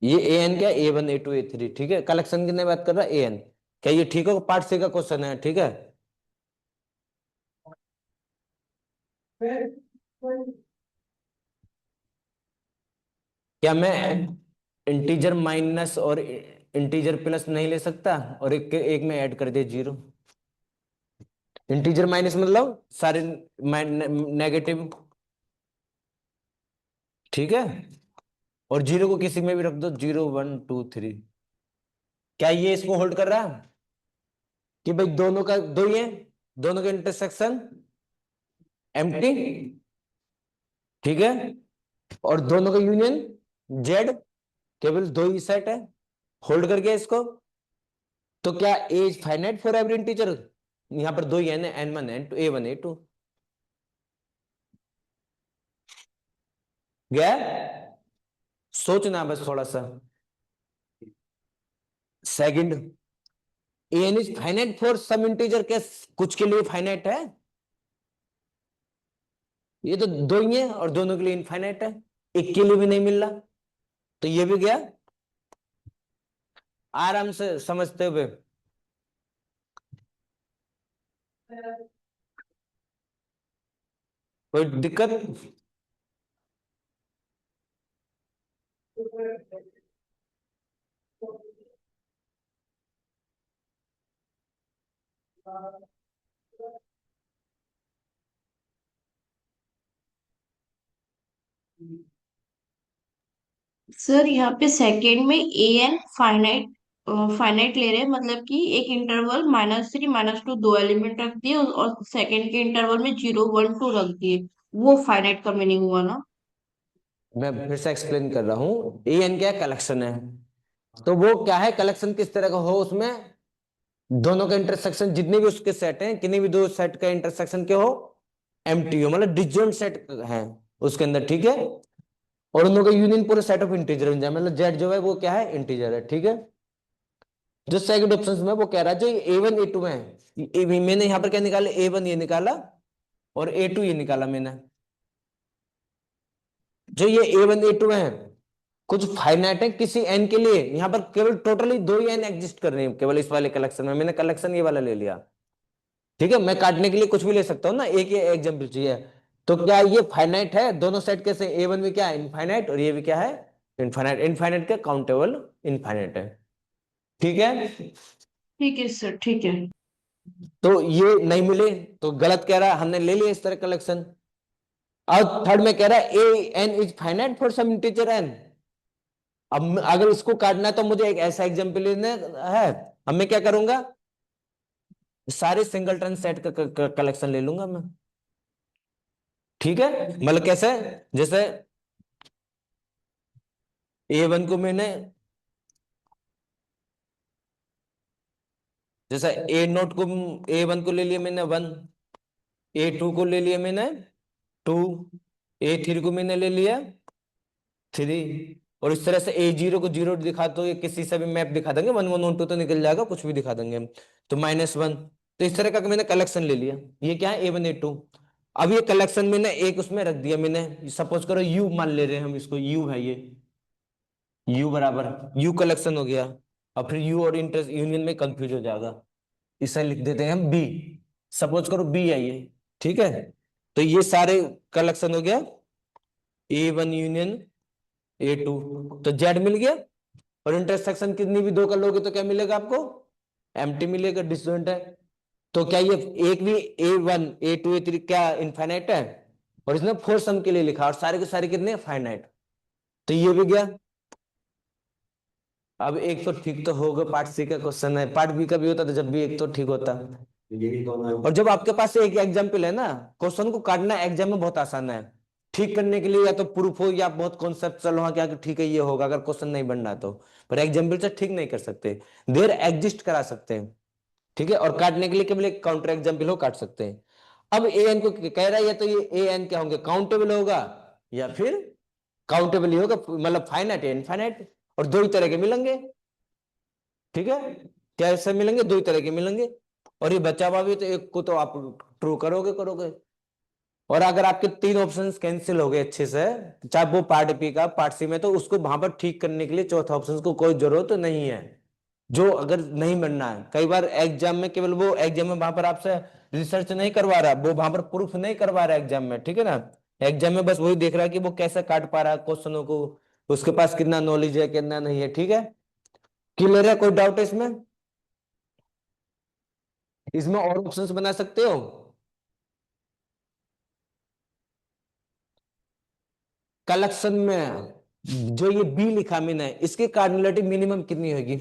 ये ए एन क्या, A one A two A three, ठीक है। कलेक्शन की नहीं बात कर रहा, ए एन, क्या ये ठीक होगा, पार्ट सी का क्वेश्चन है, ठीक है। क्या मैं इंटीजर माइनस और इंटीजर प्लस नहीं ले सकता और एक एक में ऐड कर दे जीरो। इंटीजर माइनस मतलब सारे नेगेटिव, ठीक है। और जीरो को किसी में भी रख दो, जीरो वन टू थ्री। क्या ये इसको होल्ड कर रहा है कि भाई दोनों का दो ही है, दोनों का इंटरसेक्शन एम्प्टी, ठीक है। और दोनों का यूनियन जेड, केवल दो ही सेट है, होल्ड कर गया इसको। तो क्या as finite for every integer, यहां पर दो ही है ना, n one n two, a one A two, गया। सोचना बस थोड़ा सा। Second, n is finite for some integer, क्या कुछ के लिए फाइनाइट है, ये तो दो ही है और दोनों के लिए इनफाइनाइट है, एक के लिए भी नहीं मिल रहा, तो ये भी गया। आराम से समझते हुए, कोई दिक्कत। सर यहाँ पे सेकेंड में ए एन फाइनाइट फाइनाइट ले रहे हैं, मतलब कि एक इंटरवल -3 -2 दो एलिमेंट रख दिए और सेकेंड के इंटरवल में 0 1 2 रख दिए, वो फाइनाइट का मीनिंग हुआ ना। मैं फिर से एक्सप्लेन कर रहा हूं, ए एन क्या कलेक्शन है, तो वो क्या है कलेक्शन, किस तरह का हो, उसमें दोनों का इंटरसेक्शन जितने भी उसके सेट हैं, किन्हीं भी दो सेट का इंटरसेक्शन क्या हो, एम्प्टी हो, मतलब डिसजॉइंट सेट है उसके अंदर, ठीक है। और उन लोगों का यूनियन पूरे सेट ऑफ इंटीजर बन जाए, मतलब जेड जो है वो क्या है, इंटीजर है, ठीक है। जो सेकंड ऑप्शन में वो कह रहा है जो ए वन ए टू में, मैंने यहां पर क्या निकाला, ए वन ये निकाला और ए टू ये निकाला मैंने। जो ये ए वन ए टू है कुछ फाइनाइट है किसी एन के लिए, यहां पर केवल टोटली दो ही एन एग्जिस्ट कर रहे हैं केवल इस वाले कलेक्शन में, मैंने कलेक्शन ये वाला ले लिया, ठीक है। मैं काटने के लिए कुछ भी ले सकता हूँ ना, एक ये एग्जाम्पल चाहिए। तो क्या ये फाइनाइट है, दोनों सेट कैसे, ए वन भी क्या है इनफाइनाइट और ये भी क्या है इनफाइनाइट, इनफाइनाइट का काउंटेबल इनफाइनाइट है, ठीक है। ठीक है सर, ठीक है। तो ये नहीं मिले तो गलत कह रहा है, हमने ले लिया इस तरह कलेक्शन। और थर्ड में कह रहा है A n is finite for some integer n. अब अगर इसको काटना है तो मुझे एक ऐसा एग्जांपल लेना है, अब मैं क्या करूंगा, सारे सिंगलटन सेट का कलेक्शन ले लूंगा मैं, ठीक है। मतलब कैसे, जैसे ए वन को मैंने, जैसे ए नोट को, ए वन को ले लिया मैंने वन, ए टू को ले लिया मैंने टू, ए थ्री को मैंने ले लिया थ्री, और इस तरह से ए जीरो को जीरो दिखा दो, ये किसी से भी मैप दिखा देंगे, वन वन वन टू तो निकल जाएगा, कुछ भी दिखा देंगे हम, तो माइनस वन। तो इस तरह का मैंने कलेक्शन ले लिया, ये क्या है ए वन ए टू। अब ये कलेक्शन मैंने एक उसमें रख दिया मैंने, सपोज करो यू मान ले रहे हैं हम इसको, यू है ये, यू बराबर, यू कलेक्शन हो गया। अब फिर यू और इंटर यूनियन में कंफ्यूज हो जाएगा, इसे लिख देते हैं हम बी, सपोज करो बी है ये, ठीक है। तो ये सारे कलेक्शन हो गया ए वन यूनियन ए टू, तो जेड मिल गया। और इंटरसेक्शन कितनी भी दो कर लोगे तो क्या मिलेगा आपको, एम्प्टी मिलेगा, डिसजॉइंट है। तो क्या ये एक भी A one A two A three क्या इनफाइनाइट है, और इसने फोर सम के लिए लिखा और सारे के सारे कितने फाइनाइट, तो ये भी गया। अब एक तो ठीक तो होगा, पार्ट सी का क्वेश्चन है, पार्ट बी का भी होता तो जब भी एक तो ठीक होता। और जब आपके पास एक एग्जाम्पल है ना, क्वेश्चन को काटना एग्जाम में बहुत आसान है। ठीक करने के लिए या तो प्रूफ हो या बहुत कॉन्सेप्चुअल हो क्या कि ठीक है ये होगा, अगर क्वेश्चन नहीं बनना तो। पर एग्जाम्पल से ठीक नहीं कर सकते, देर एग्जिस्ट करा सकते हैं। ठीक है, और काटने के लिए केवल एक काउंटर एग्जाम्पल हो काट सकते हैं। अब ए एन को कह रहा है, या तो ये ए एन क्या होंगे, काउंटेबल होगा या फिर काउंटेबल ही होगा, मतलब फाइनाइट या इनफाइनाइट, और दो ही तरह के मिलेंगे। ठीक है, कैसे मिलेंगे, दो ही तरह के मिलेंगे। और ये बचा हुआ भी तो एक को तो आप ट्रू करोगे करोगे। और अगर आपके तीन ऑप्शंस कैंसिल हो गए अच्छे से, चाहे वो पार्ट बी का पार्ट सी में, तो उसको वहां पर ठीक करने के लिए चौथा ऑप्शन को कोई जरूरत नहीं है। जो अगर नहीं बनना है, कई बार एग्जाम में केवल वो एग्जाम में वहां पर आपसे रिसर्च नहीं करवा रहा, वो वहां पर प्रूफ नहीं करवा रहा एग्जाम में, ठीक है ना। एग्जाम में बस वही देख रहा है कि वो कैसे काट पा रहा है क्वेश्चनों को, उसके पास कितना नॉलेज है कितना नहीं है। ठीक है, क्लियर है, कोई डाउट है इसमें? इसमें और ऑप्शंस बना सकते हो। कलेक्शन में जो ये बी लिखा मैंने, इसकी कार्डिनलिटी मिनिमम कितनी होगी?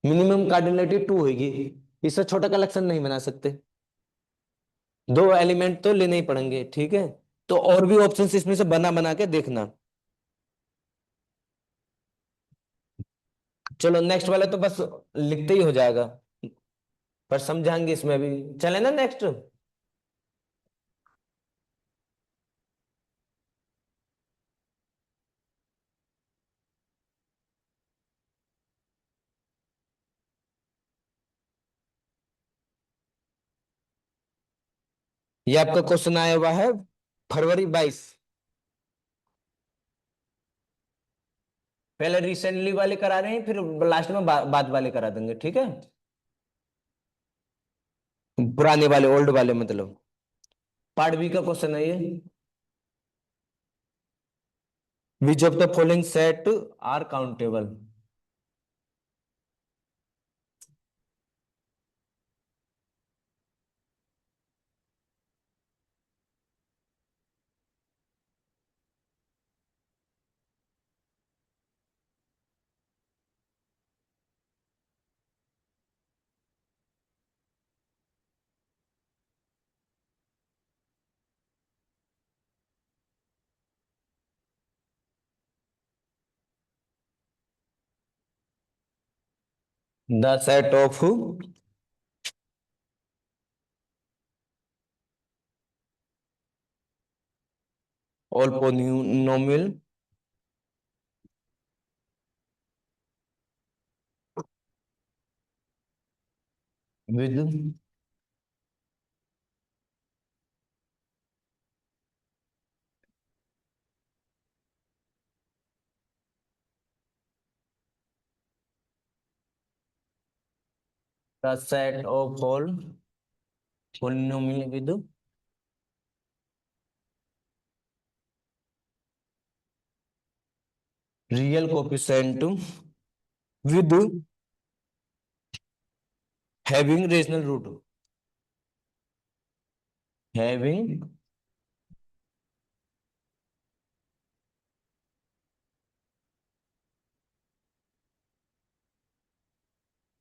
मिनिमम कार्डिनलिटी टू होगी। इससे छोटा कलेक्शन नहीं बना सकते, दो एलिमेंट तो लेने ही पड़ेंगे। ठीक है, तो और भी ऑप्शंस इसमें से बना बना के देखना। चलो नेक्स्ट वाले तो बस लिखते ही हो जाएगा, पर समझाएंगे इसमें भी। चले ना नेक्स्ट। ये आपका क्वेश्चन आया हुआ है फरवरी 22। पहले रिसेंटली वाले करा रहे हैं, फिर लास्ट में बाद वाले करा देंगे। ठीक है, पुराने वाले, ओल्ड वाले मतलब। पार्ट बी का क्वेश्चन है ये। Which of the following set are countable? The set of all polynomial with the set of all polynomial with real coefficient with having rational root. Having,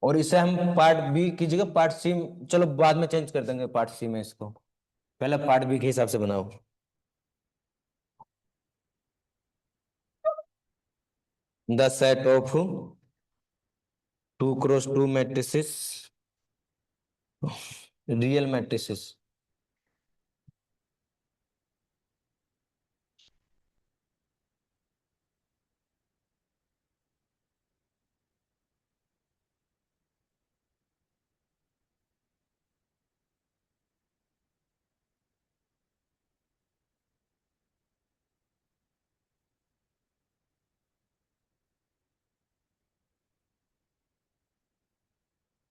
और इसे हम पार्ट बी की जगह पार्ट सी, चलो बाद में चेंज कर देंगे पार्ट सी में इसको, पहले पार्ट बी के हिसाब से बनाओ। The set of 2x2 matrices, real matrices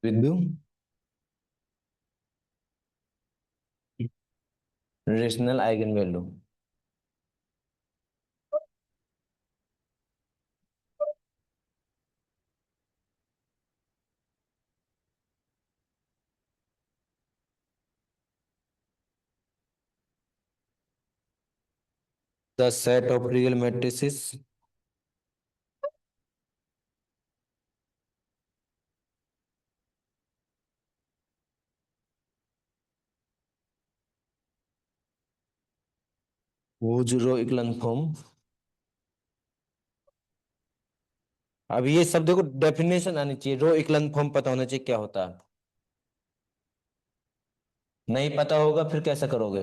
with rational eigen value. The set of real matrices whose row echelon form. अब ये सब देखो डेफिनेशन आनी चाहिए, रो इक्लन फॉर्म पता होना चाहिए क्या होता है। नहीं पता होगा फिर कैसे करोगे?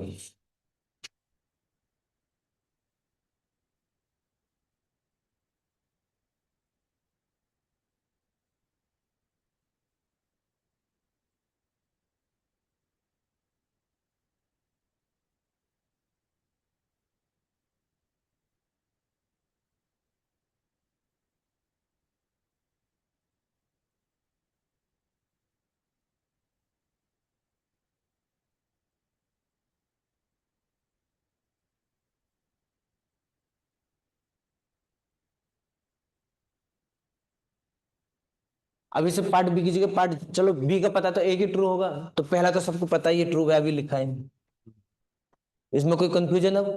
अब इसे पार्ट बी की जगह पार्ट, चलो बी का पता तो एक ही ट्रू होगा, तो पहला तो सबको पता ही है ट्रू है, अभी लिखा है, इसमें कोई कंफ्यूजन अब?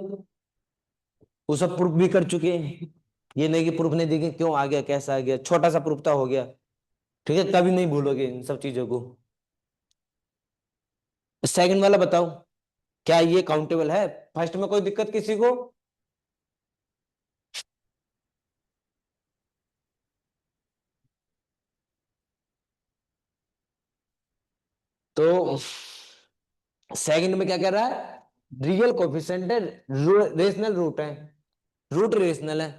वो सब प्रूफ भी कर चुके हैं, ये नहीं कि प्रूफ नहीं देंगे क्यों आ गया कैसा आ गया, छोटा सा प्रूफ तो हो गया। ठीक है, कभी नहीं भूलोगे इन सब चीजों को। सेकंड वाला बताओ, क्या ये काउंटेबल है? फर्स्ट में कोई दिक्कत किसी को? तो सेकंड में क्या कह रहा है? रियल कोफिशिएंट है, रेशनल रूट है, रूट रेशनल है,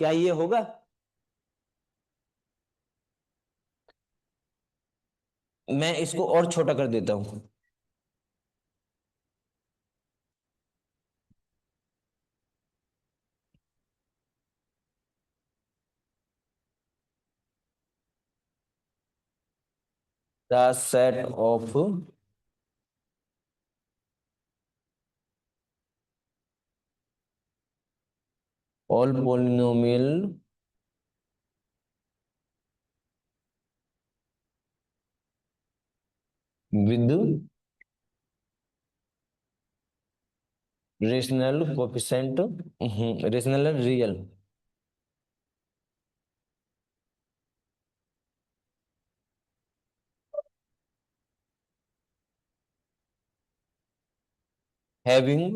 क्या ये होगा? मैं इसको और छोटा कर देता हूं, the set of all polynomial with rational coefficient, rational real, having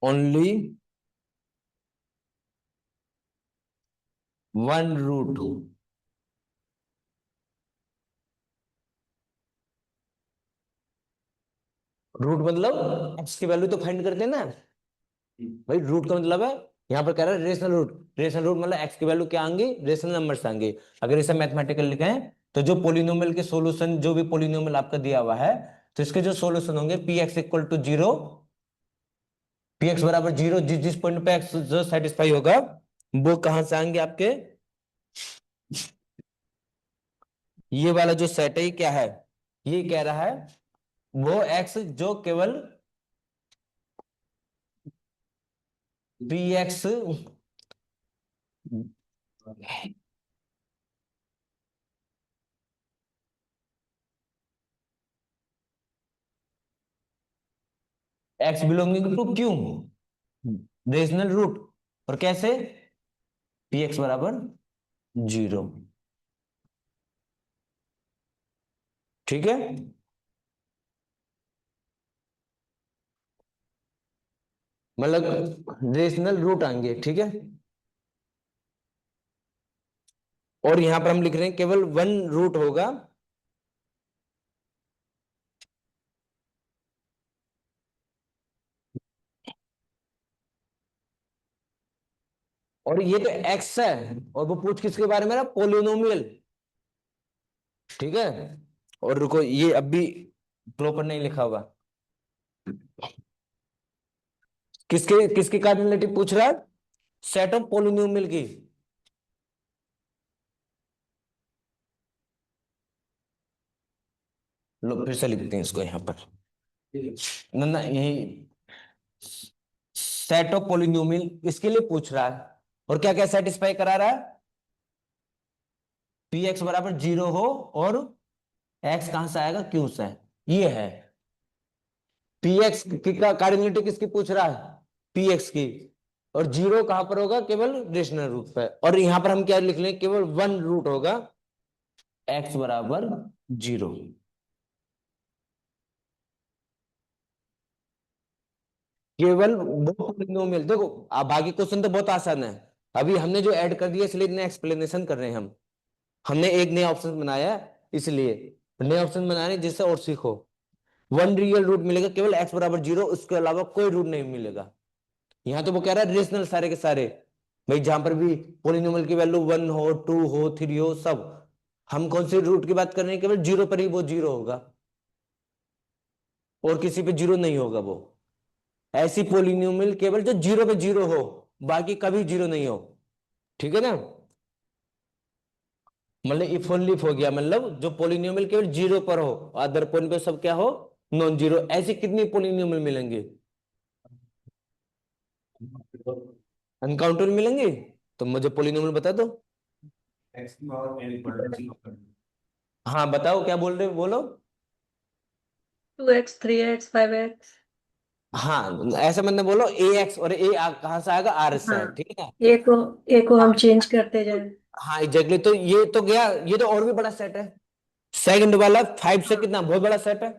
only one root. Root मतलब एक्स की वैल्यू तो फाइंड करते हैं ना भाई, रूट का मतलब है, यहाँ पर कह रहा है रेशनल रूट, रेशनल रूट मतलब एक्स की वैल्यू क्या आएंगी, रेशनल नंबर्स आएंगे। अगर इसे मैथमेटिकल लिखें तो जो पोलिनोमियल के सॉल्यूशन, जो भी पोलिनोमियल आपका दिया हुआ है, तो इसके जो सॉल्यूशन होंगे p x equal to zero, p x बराबर जीरो, जिस जिस पॉइंट पे एक्स जो सेटिस्फाई होगा वो कहां से आएंगे आपके, ये वाला जो सेट है ये क्या है, ये कह रहा है वो एक्स जो केवल p x, x belonging to Q, rational root, और कैसे, पी एक्स बराबर जीरो। ठीक है, मतलब रेशनल रूट आएंगे। ठीक है, और यहां पर हम लिख रहे हैं केवल वन रूट होगा, और ये तो एक्स है, और वो पूछ किसके बारे में, पोलिनोमियल। ठीक है, और रुको ये अब भी प्रॉपर नहीं लिखा होगा, किसके किसकी कार्डिनलिटी पूछ रहा है, सेट ऑफ पोलिनोमियल की। लो फिर से लिखते हैं इसको यहां पर, ना ना यही सेट ऑफ पोलिनोमियल इसके लिए पूछ रहा है, और क्या क्या सेटिस्फाई करा रहा है, पी एक्स बराबर जीरो हो और एक्स कहां से आएगा, क्यू से, ये है। पी एक्स की का कार्डिनलिटी किसकी पूछ रहा है, पी एक्स की, और जीरो कहां पर होगा, केवल रेशनल रूट पे, और यहां पर हम क्या लिख लें, केवल वन रूट होगा, एक्स बराबर 0। केवल वो पॉलिनोमियल देखो, आप बाकी क्वेश्चन तो बहुत आसान है। अभी हमने जो ऐड कर दिया इसलिए इतने एक्सप्लेनेशन कर रहे हैं हम। हमने एक नया ऑप्शन बनाया है, इसलिए नए ऑप्शन बनाने जिससे और सीखो। वन रियल रूट मिलेगा केवल एक्स बराबर 0, उसके अलावा कोई रूट नहीं मिलेगा। यहाँ तो वो कह रहा है रेशनल सारे के सारे। भाई जहां पर भी पोलिनोमियल की वैल्यू 1 हो, 2 हो, 3 हो, सब। हम कौन से रूट की बात कर रहे हैं? केवल 0 पर ही वो 0 होगा, और किसी पे 0 नहीं होगा वो। ऐसी पोलिनोमियल केवल जो 0 पे 0 हो, बाकी कभी 0 नहीं हो। ठीक है ना? मतलब इफ ओनली इफ हो गया, मतलब जो पोलिनोमियल केवल 0 पर हो, अदर पॉइंट पे सब क्या हो? Non zero. ऐसी कितनी पोलिनोमियल मिलेंगे? अनकाउंटेबल मिलेंगे। तो मुझे पोलिनोमियल बता दो। एक्स की पावर एन इक्वल टू 0। हाँ बताओ, क्या बोल रहे हो, बोलो। 2x 3x 5x। हाँ ऐसे मतलब बोलो, ए एक्स, और ए कहाँ से आएगा? आर से हाँ, है, ठीक है ना? ए को हम चेंज करते जाए। हाँ एग्जैक्टली, तो ये तो गया, ये तो और भी बड़ा सेट है। सेकंड वाला 5 से हाँ, कितना बहुत बड़ा सेट है।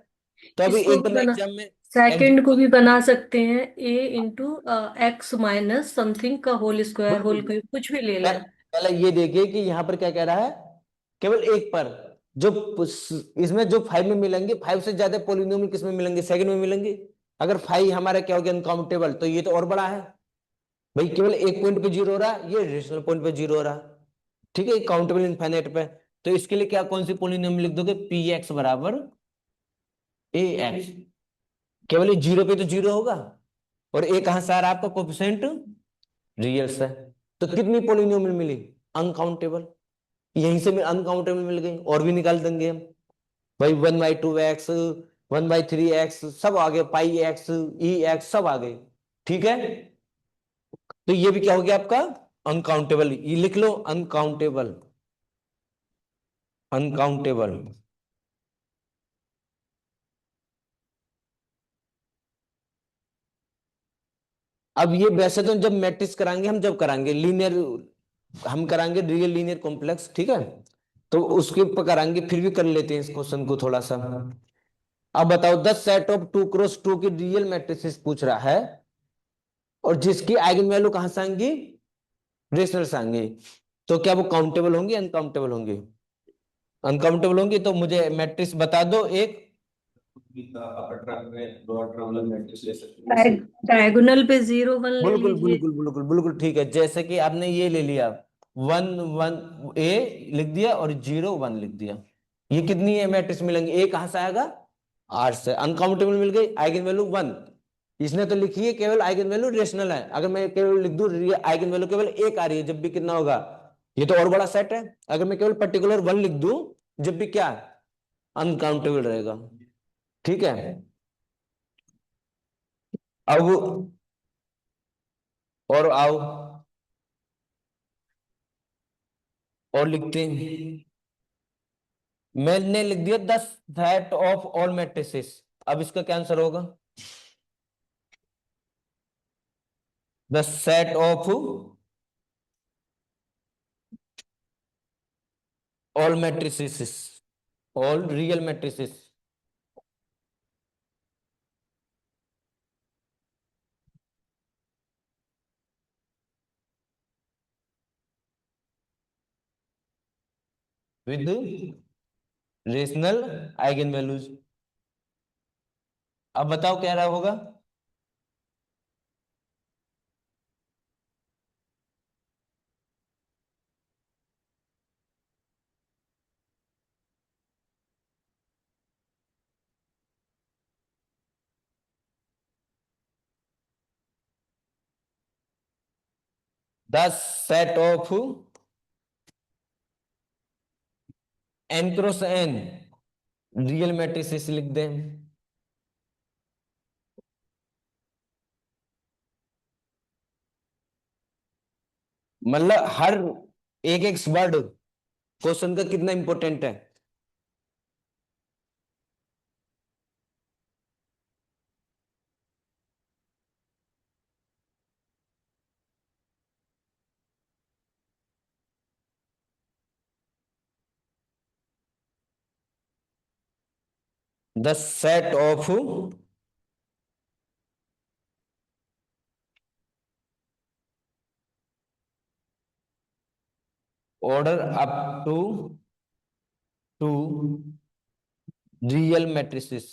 तो अभी इसको भी एकदम बना एग्जाम में सेकंड को भी बना सकते हैं, ए इंटू एक्स माइनस समथिंग का होल स्क्वायर होल बिल्कुल। क्यूब कुछ भी ले लें। पहले ये देखिए कि यहाँ पर क्या कह रहा है। केवल एक पर जो इसमें जो 5 में मिलेंगे, 5 से ज्यादा पोलिनोमियल किस में मिलेंगे? सेकंड में मिलेंगे। अगर 5 हमारा क्या हो गया? अनकाउंटेबल, तो ये तो और बड़ा है। भाई केवल एक पॉइंट पे 0 हो रहा है, ये रेशनल पॉइंट पे 0 हो रहा है। ठीक है, काउंटेबल इनफाइनाइट पे। तो इसके लिए क्या, कौन सी पोलिनोमियल लिख दोगे? पी एक्स बराबर ए एक्स। केवल ये 0 पे तो 0 होगा, और ए कहां से आ रहा है आपका कोफिशिएंट? रियल से। तो कितनी पोलिनोमियल मिली? अनकाउंटेबल। यहीं से अनकाउंटेबल मिल गई, और भी निकाल देंगे हम। भाई 1/2x, 1/3x, सब आ गए, पाई एक्स, ई एक्स, सब आ गए। ठीक है, तो ये भी क्या हो गया आपका? अनकाउंटेबल। ये लिख लो, अनकाउंटेबल। अनकाउंटेबल। अब ये वैसे तो जब मैट्रिक्स कराएंगे, हम जब कराएंगे लीनियर, हम कराएंगे रियल लीनियर कॉम्प्लेक्स, ठीक है? तो उसके ऊपर कराएंगे, फिर भी कर लेते हैं इस क्वेश्चन को थोड़ा सा। अब बताओ, 10 सेट ऑफ 2x2 की रियल मैट्रिसेस पूछ रहा है, और जिसकी आइगन वैल्यू कहां से आएंगी? रेशनल से आएंगे। तो क्या वो काउंटेबल होंगी, अनकाउंटेबल होंगी? अनकाउंटेबल होंगी। तो मुझे मैट्रिक्स बता दो एक। अपर ट्रायंगल में लोअर ट्रायंगल मैट्रिक्स ले सकते हैं। डायगोनल पे 0 1 ले बिल्कुल लीजिए। बिल्कुल बिल्कुल बिल्कुल ठीक है। जैसे कि आपने ये ले लिया, 1 1 ए लिख दिया, और 0 1 लिख दिया। ये कितनी है मैट्रिक्स मिलेंगे? ए कहां से आएगा? आर से। अनकाउंटेबल मिल गई, आइगन वैल्यू 1। इसने तो लिखी है केवल आइगन वैल्यू रेशनल है। अगर मैं केवल लिख दूं आइगन वैल्यू केवल एक आ रही है, जब भी कितना होगा? ये तो और बड़ा सेट है। अगर मैं केवल पर्टिकुलर 1 लिख दूं, जब भी क्या? अनकाउंटेबल रहेगा। ठीक है, अब और आओ, और लिखते हैं। मैंने लिख दिया 10 सेट ऑफ ऑल मैट्रिसेस। अब इसका क्या आंसर होगा? The set of all matrices, all real matrices. With rational eigen values. अब बताओ क्या रहा होगा? The set of n cross n real matrices लिख दें। मतलब हर एक एक वर्ड क्वेश्चन का कितना इंपॉर्टेंट है। The set of order up to real matrices.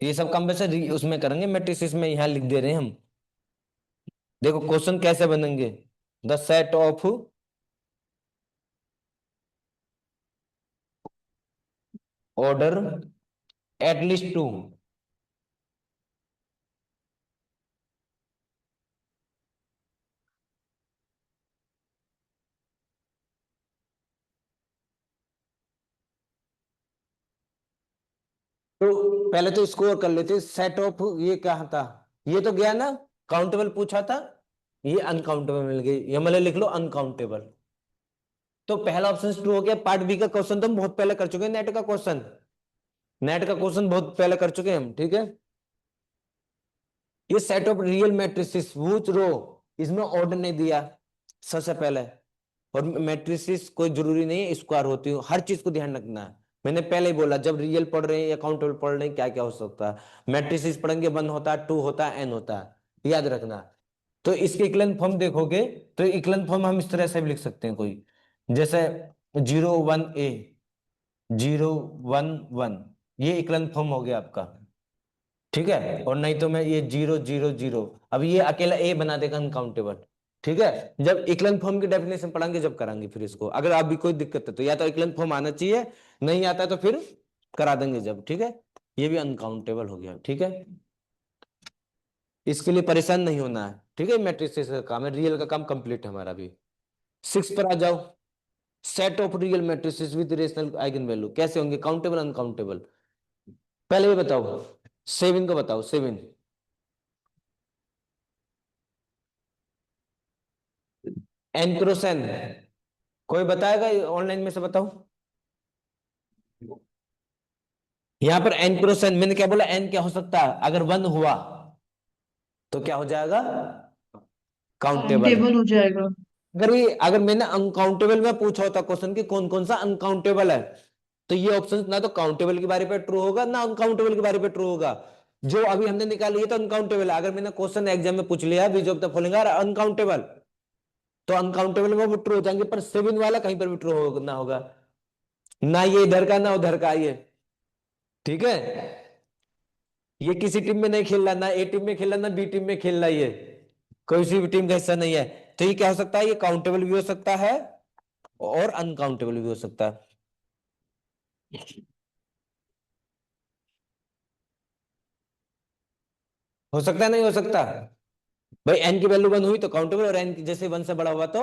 ये सब काम वैसे उसमें करेंगे, मैट्रिसेस में यहां लिख दे रहे हैं हम। देखो क्वेश्चन कैसे बनेंगे, the set of order at least to, तो पहले तो स्कोर कर लेते, सेट ऑफ ये क्या था, ये तो गया ना, काउंटेबल पूछा था, ये अनकाउंटेबल मिल गई, ये मतलब लिख लो अनकाउंटेबल। तो पहला ऑप्शन ट्रू हो गया। पार्ट बी का क्वेश्चन तो हम बहुत पहले कर चुके हैं, नेट का क्वेश्चन, नेट का क्वेश्चन बहुत पहले कर चुके हैं हम, ठीक है। ये set of real matrices which row, इसमें ऑर्डर नहीं दिया सबसे पहले, और मैट्रिसेस कोई जरूरी नहीं है स्क्वायर होती हो, हर चीज को ध्यान रखना है। मैंने पहले ही बोला जब रियल पढ़ रहे हैं या काउंटेबल पढ़ रहे हैं क्या क्या हो सकता है, मैट्रिसेस पढ़ेंगे 1 होता है, 2 होता है, n होता है, याद रखना। तो इसके इक्विवेलेंट फॉर्म देखोगे तो इक्विवेलेंट फॉर्म हम इस तरह से भी लिख सकते हैं, कोई जैसे 0 1 a 0 1 1, ये इक्विवेलेंट फॉर्म हो गया आपका, ठीक है। और नहीं तो मैं ये 0 0 0, अब ये अकेला ए बना देगा अनकाउंटेबल, ठीक है। जब इक्विवेलेंट फॉर्म की डेफिनेशन पढ़ाएंगे जब कराएंगे फिर इसको, अगर आप भी कोई दिक्कत है तो या तो इक्विवेलेंट फॉर्म आना चाहिए, नहीं आता तो फिर करा देंगे जब, ठीक है। ये भी अनकाउंटेबल हो गया, ठीक है। इसके लिए परेशान नहीं होना है, ठीक है। मैट्रिसेस का काम है, रियल का काम कंप्लीट है हमारा भी। 6 पर आ जाओ, set of real matrices with rational eigen value कैसे होंगे, काउंटेबल अनकाउंटेबल। पहले ये बताओ 7 को बताओ, 7 एन क्रॉस एन, कोई बताएगा ऑनलाइन में से, बताओ। यहां पर एन क्रॉस एन, मैंने क्या बोला, एन क्या हो सकता है, अगर 1 हुआ तो क्या हो जाएगा, काउंटेबल। काउंटेबल हो जाएगा। अगर मैंने अनकाउंटेबल में पूछा होता क्वेश्चन कि कौन कौन सा अनकाउंटेबल है, तो ये ऑप्शन ना तो काउंटेबल के बारे पे ट्रू होगा ना अनकाउंटेबल के बारे पे ट्रू होगा। जो अभी हमने निकाली है तो अनकाउंटेबल है। अगर मैंने क्वेश्चन एग्जाम में पूछ लिया which of the following are uncountable, तो अनकाउंटेबल में वो ट्रू हो जाएंगे, पर 7 वाला कहीं पर भी ट्रू ना होगा, ना ये इधर का ना उधर का, ये ठीक है। ये किसी टीम में नहीं खेल रहा, ना ए टीम में खेल रहा ना बी टीम में खेल रहा, ये कोई सी भी टीम का हिस्सा नहीं है। तो ये क्या हो सकता है, ये काउंटेबल भी हो सकता है और अनकाउंटेबल भी हो सकता है। हो सकता है नहीं हो सकता भाई, एन की वैल्यू 1 हुई तो काउंटेबल, और एन जैसे 1 से बड़ा हुआ तो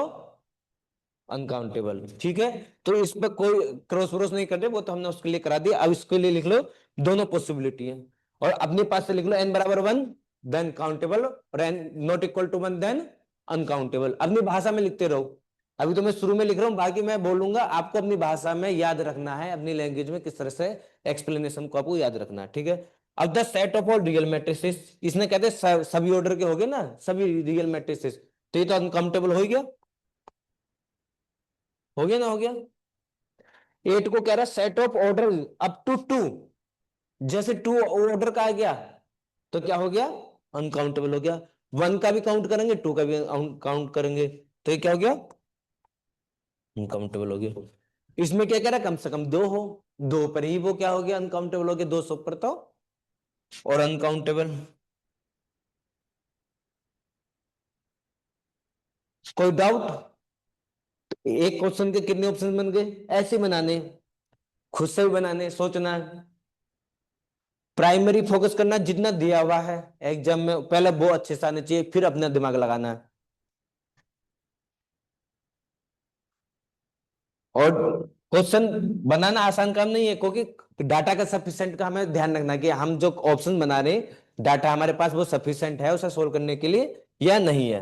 अनकाउंटेबल, ठीक है। तो इस पे कोई क्रॉस व्रोस नहीं कर रहे, वो तो हमने उसके लिए करा दिया। अब इसके लिए लिख लो दोनों पॉसिबिलिटी है, और अपने पास से लिख लो n बराबर 1 देन काउंटेबल, और n not equal to 1 then uncountable. अपनी भाषा में लिखते रहो, अभी तो मैं शुरू में लिख रहा हूं, बाकी मैं बोलूंगा, आपको अपनी भाषा में याद रखना है, अपनी लैंग्वेज में किस तरह से एक्सप्लेनेशन को आपको याद रखना है, ठीक है। अब the set of all real matrices, इसने कहते हैं सभी ऑर्डर के हो गए ना, सभी रियल मैट्रिसेस, तो ये तो अनकाउंटेबल हो गया, हो गया ना, हो गया। 8 को कह रहा है set of order up to 2, जैसे 2 ऑर्डर का आ गया तो क्या हो गया, अनकाउंटेबल हो गया। 1 का भी काउंट करेंगे 2 का भी काउंट करेंगे तो ये क्या हो गया, अनकाउंटेबल हो गया। इसमें क्या कह रहा है, कम से कम 2 हो, 2 पर ही वो क्या हो गया, अनकाउंटेबल हो गया, 200 पर तो और अनकाउंटेबल। कोई डाउट, एक क्वेश्चन के कितने ऑप्शन बन गए, ऐसे बनाने, खुद से भी बनाने, सोचना, प्राइमरी फोकस करना जितना दिया हुआ है एग्जाम में, पहले वो अच्छे से आने चाहिए, फिर अपना दिमाग लगाना है। और क्वेश्चन बनाना आसान काम नहीं है, क्योंकि डाटा का सफिशिएंट का हमें ध्यान रखना कि हम जो ऑप्शन बना रहे हैं डाटा हमारे पास वो सफिशिएंट है उसे सोल्व करने के लिए या नहीं है।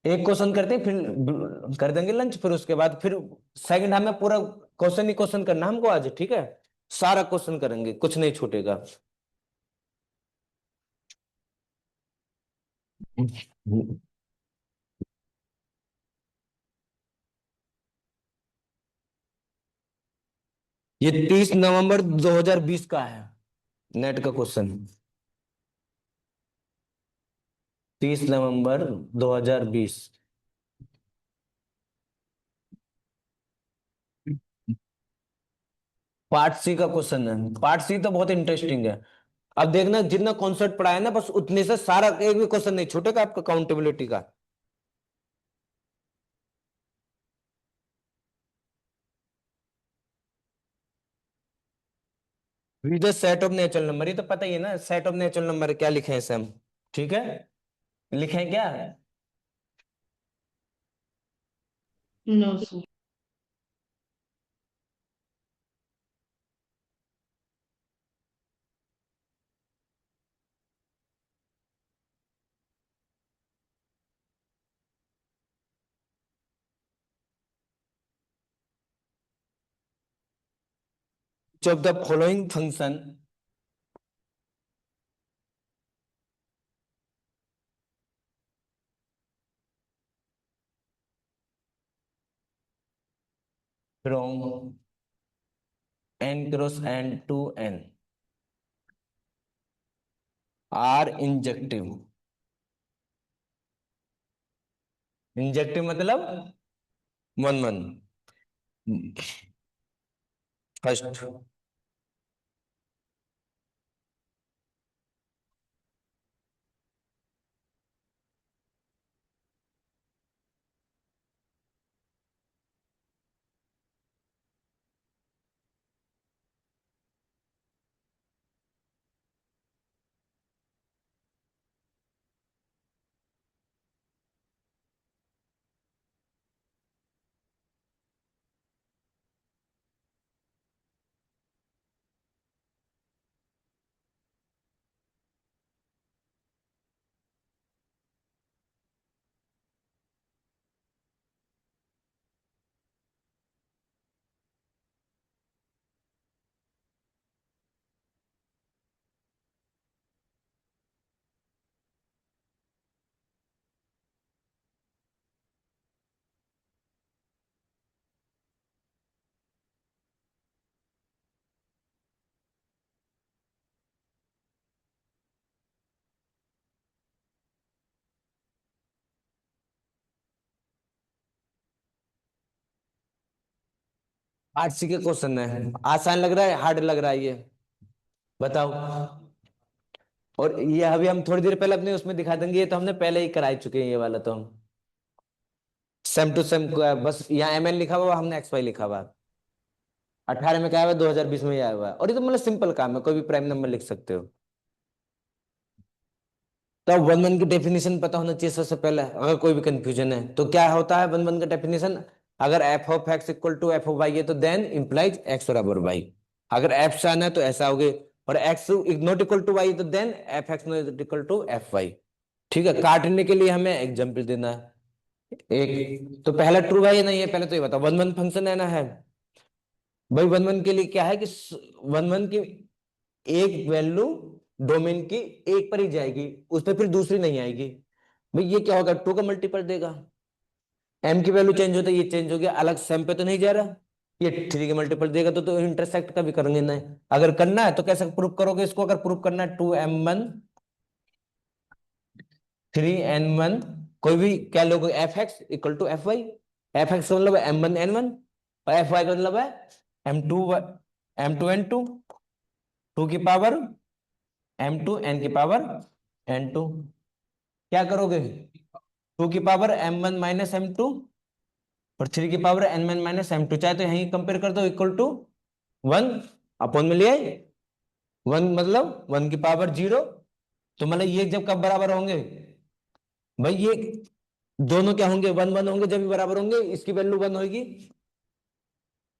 एक क्वेश्चन करते हैं फिर कर देंगे लंच, फिर उसके बाद फिर सेकंड हमें पूरा क्वेश्चन ही क्वेश्चन करना हमको आज, ठीक है। सारा क्वेश्चन करेंगे, कुछ नहीं छूटेगा। ये 30 नवंबर 2020 का है, नेट का क्वेश्चन। 30 नवंबर 2020। पार्ट सी का क्वेश्चन है। पार्ट सी तो बहुत इंटरेस्टिंग है। अब देखना, जितना कॉन्सेप्ट पढ़ा है ना, बस उतने से सारा, एक भी क्वेश्चन नहीं छूटेगा आपका काउंटेबिलिटी का। With set of natural number, ये तो पता ही है ना, सेट ऑफ नेचुरल नंबर क्या लिखे हैं इसे हम। ठीक है, लिखे हैं क्या? No sir. Of the following function from n cross n to n are injective. Injective मतलब 1 1। फर्स्ट, पार्ट सी के क्वेश्चन है। आसान लग रहा है, हार्ड लग रहा है ये, बताओ। और ये अभी हम थोड़ी देर पहले अपने उसमें दिखा देंगे, ये तो हमने पहले ही कराई चुके हैं, ये वाला तो हम सेम टू सेम। बस यहाँ mn लिखा हुआ, हमने xy लिखा हुआ। 18 में क्या आया हुआ, 2020 में ही आया हुआ है। और ये तो मतलब सिंपल काम है, कोई भी प्राइम नंबर लिख सकते हो। तो 1 1 की डेफिनेशन पता होना चाहिए सबसे पहले, अगर कोई भी कंफ्यूजन है तो। क्या होता है 1 1 का डेफिनेशन? अगर f of x equal to f of y है तो देन इंप्लाइज x बराबर y। अगर f से आना है तो ऐसा हो गए, और x not equal to y तो then f x not equal to f y। ठीक है, काटने के लिए हमें एग्जाम्पल देना है एक। तो पहला ट्रू है या नहीं है, पहले तो ये बताओ। 1 1 फंक्शन है ना, है भाई। 1 1 के लिए क्या है कि 1 1 की एक वैल्यू डोमेन की एक पर ही जाएगी, उस पर फिर दूसरी नहीं आएगी। भाई ये क्या होगा, 2 का मल्टीपल देगा। m की वैल्यू चेंज होता है, ये चेंज हो गया, अलग सेम पे तो नहीं जा रहा। ये 3 के मल्टीपल देगा तो इंटरसेक्ट का भी करेंगे ना। अगर करना है तो कैसे प्रूफ करोगे इसको? अगर प्रूफ करना है 2m1 3n1, कोई भी क्या लोगे, f x equal to f y. F x का मतलब है m1 n1, और एफ वाई का मतलब है m2 n2, 2 की पावर m2 n की पावर n2। क्या करोगे, 2 की पावर m1 माइनस m2 और 3 की पावर n1 माइनस m2, चाहे तो यहीं कंपेयर कर दो, इक्वल टू 1 अपॉन में लिए 1, मतलब 1 की पावर 0। तो मतलब ये जब कब बराबर होंगे भाई, ये दोनों क्या होंगे, 1 1 होंगे, जब भी बराबर होंगे इसकी वैल्यू 1 होगी।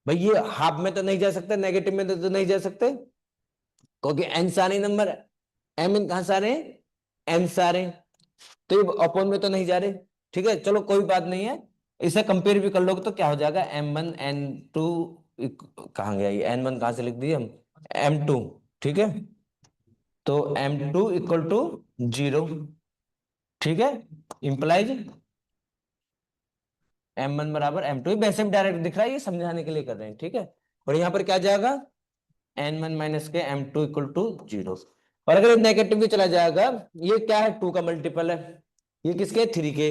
भाई ये हाफ में तो नहीं जा सकते, नेगेटिव में तो नहीं जा सकते, क्योंकि एन सारे नंबर एम इन कहां सारे एन सारे, तो ये अपॉन में तो नहीं जा रहे। ठीक है, चलो कोई बात नहीं है, इसे कंपेयर भी कर लोगे तो क्या हो जाएगा, m1 n2 कहाँ गया ये, n1 कहां से लिख दिए हम, m2। ठीक है, तो m2 इक्वल टू 0। ठीक है, इंप्लाइज m1 बराबर m2, वैसे भी डायरेक्ट दिख रहा है, ये समझाने के लिए कर रहे हैं, ठीक है। और यहाँ पर क्या जाएगा, n1 माइनस के m2 इक्वल टू 0। और अगर नेगेटिव भी चला जाएगा, ये क्या है, 2 का मल्टीपल है, ये किसके, 3 के।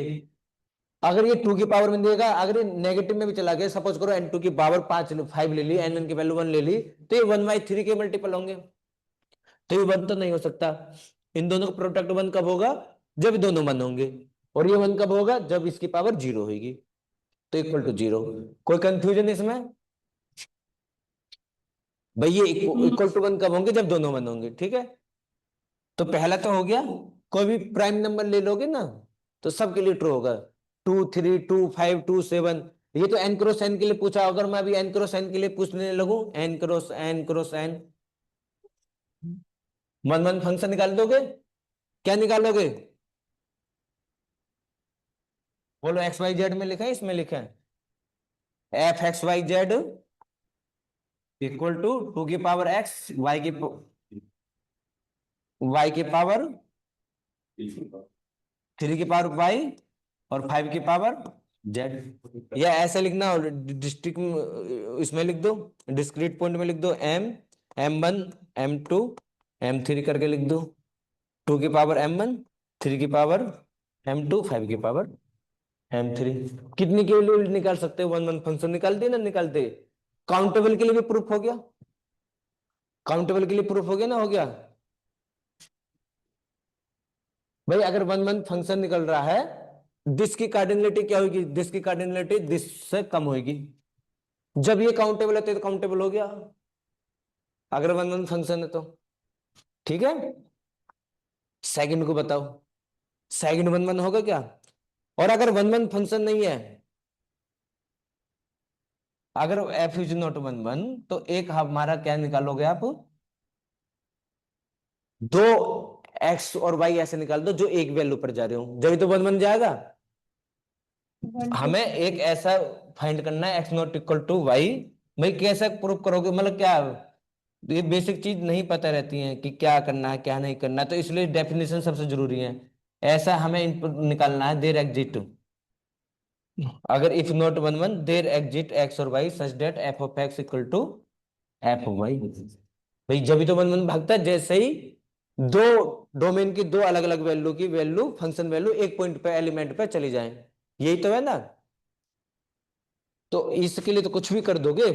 अगर ये 2 की पावर में देगा, अगर ये नेगेटिव में भी चला गया, सपोज करो n2 की पावर 5 ले ली, n1 की वैल्यू 1 ले ली, तो ये 1/3 के मल्टीपल होंगे, तो ये 1 तो नहीं हो सकता। इन दोनों का प्रोडक्ट 1 कब होगा, जब दोनों 1 होंगे। और ये 1 कब होगा, जब इसकी पावर 0 होगी, तो इक्वल टू 0। कोई कंफ्यूजन इसमें भाई, ये इक्वल टू 1 कब होंगे, जब दोनों 1 होंगे, ठीक है। तो पहला तो हो गया, कोई भी प्राइम नंबर ले लोगे ना, तो सबके लिए ट्रू होगा, 2 3 2 5 2 7। ये तो n क्रॉस n के लिए पूछा, अगर मैं अभी n क्रॉस n के लिए पूछने लगूं, n cross n cross n, 1 1 function निकाल दोगे, क्या निकालोगे, बोलो, एक्स वाई जेड में लिखा है, इसमें लिखा है f x y z equal to 2 की पावर x, y की पावर 3 की पावर y, और 5 की पावर z। या ऐसे लिखना, और डिस्ट्रिक्ट इसमें लिख दो, डिस्क्रीट पॉइंट में लिख दो, m1 m2 m3 करके लिख दो, 2 की पावर m1, 3 की पावर m2, 5 की पावर m3। कितनी के लिए निकाल सकते हो, 1 1 फंक्शन निकालते ना, निकालते। काउंटेबल के लिए भी प्रूफ हो गया, काउंटेबल के लिए प्रूफ हो गया ना, हो गया भाई। अगर 1 1 फंक्शन निकल रहा है, दिस की कार्डिनलिटी क्या होगी, दिस की कार्डिनलिटी दिस से कम होगी, जब ये काउंटेबल है तो काउंटेबल हो गया, अगर 1 1 फंक्शन है तो, ठीक है। सेकंड को बताओ, सेकंड 1 1 होगा क्या। और अगर 1 1 फंक्शन नहीं है, अगर f इज नॉट 1 1, तो एक हमारा क्या निकालोगे आप, दो x और y ऐसे निकाल दो जो एक वैल्यू पर जा रहे हो, जब तो 1 1 जाएगा। हमें एक ऐसा फाइंड करना है, x not equal to y. भाई कैसे प्रूव करोगे, मतलब क्या, ये बेसिक चीज नहीं पता रहती है कि क्या करना है क्या नहीं करना, तो इसलिए डेफिनेशन सबसे जरूरी है। ऐसा हमें इनपुट निकालना है, देर एग्जिट, अगर if not 1 1 there exist x और y such that f of x equal to f of y। भाई जब तो 1 1 भागता है, जैसे ही दो डोमेन की दो अलग अलग वैल्यू की वैल्यू, फंक्शन वैल्यू एक पॉइंट पे, एलिमेंट पे चली जाए, यही तो है ना। तो इसके लिए तो कुछ भी कर दोगे,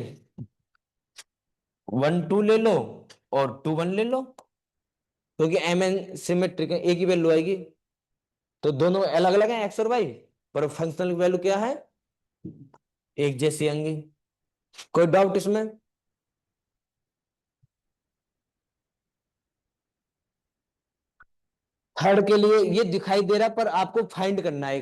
1 2 ले लो और 2 1 ले लो, क्योंकि एम एन सिमेट्रिक है, एक ही वैल्यू आएगी, तो दोनों अलग अलग हैं एक्स और वाई, पर फंक्शनल वैल्यू क्या है, एक जैसी आएंगी। कोई डाउट इसमें, थर्ड के लिए ये दिखाई दे रहा, पर आपको फाइंड करना है,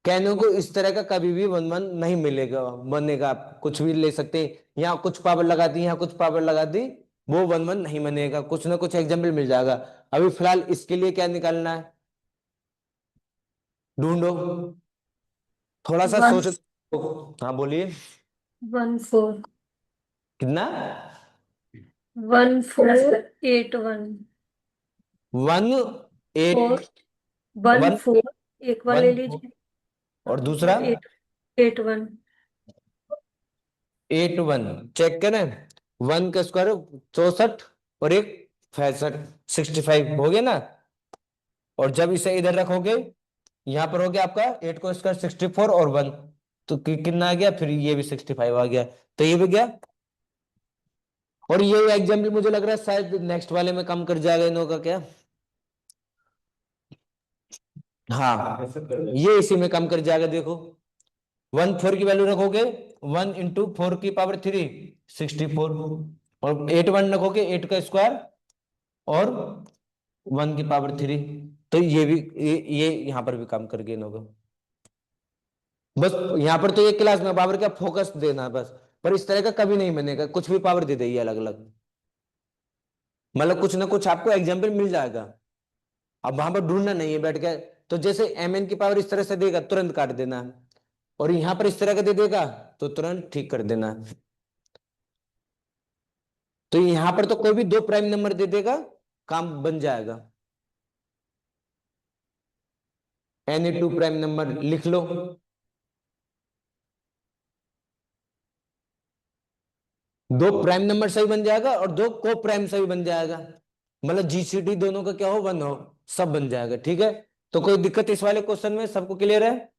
कहने को इस तरह का कभी भी 1 1 नहीं मिलेगा, बनेगा, आप कुछ भी ले सकते हैं, यहाँ कुछ पावर लगा दी, यहाँ कुछ पावर लगा दी, वो 1 1 नहीं बनेगा, कुछ ना कुछ एग्जाम्पल मिल जाएगा। अभी फिलहाल इसके लिए क्या निकालना है, ढूंढो, थोड़ा सा वन सोच। हाँ बोलिए, 1 4 कितना, 1 4 8 1 1 4 8 1 1 4, एक 1 ले 1 लीजिए, और और दूसरा दूसरा 8 8 1। 8 1, चेक करें, 1 का स्क्वायर 64 और एक 65, 65 हो गया ना। और जब इसे इधर रखोगे, यहां पर हो गया आपका 8 को स्क्वायर 64 और 1, तो कितना आ गया, फिर ये भी 65 आ गया, तो ये भी गया। और ये एग्जाम्पल मुझे लग रहा है शायद नेक्स्ट वाले में कम कर जाएगा इनों का क्या, हाँ ये इसी में कम कर जाएगा, देखो 1 4 की वैल्यू रखोगे, 1 इंटू 4 की पावर 3 64, और 8 1 रखोगे, 8 का स्क्वायर और 1 की पावर 3, तो ये भी ये यहाँ पर भी कम कर गए इनों को। बस यहाँ पर तो एक क्लास में पावर का फोकस देना बस, पर इस तरह का कभी नहीं बनेगा, कुछ भी पावर दे देगी अलग अलग, मतलब कुछ ना कुछ आपको एग्जाम्पल मिल जाएगा। अब वहां पर ढूंढना नहीं है बैठ के, तो जैसे एम एन की पावर इस तरह से देगा, तुरंत काट देना, और यहां पर इस तरह का दे देगा तो तुरंत ठीक कर देना। तो यहां पर तो कोई भी दो प्राइम नंबर दे देगा, काम बन जाएगा। एनी टू प्राइम नंबर लिख लो। दो प्राइम नंबर सही बन जाएगा और दो को प्राइम सही बन जाएगा, मतलब जीसीडी दोनों का क्या हो, 1 हो, सब बन जाएगा। ठीक है, तो कोई दिक्कत इस वाले क्वेश्चन में? सबको क्लियर है?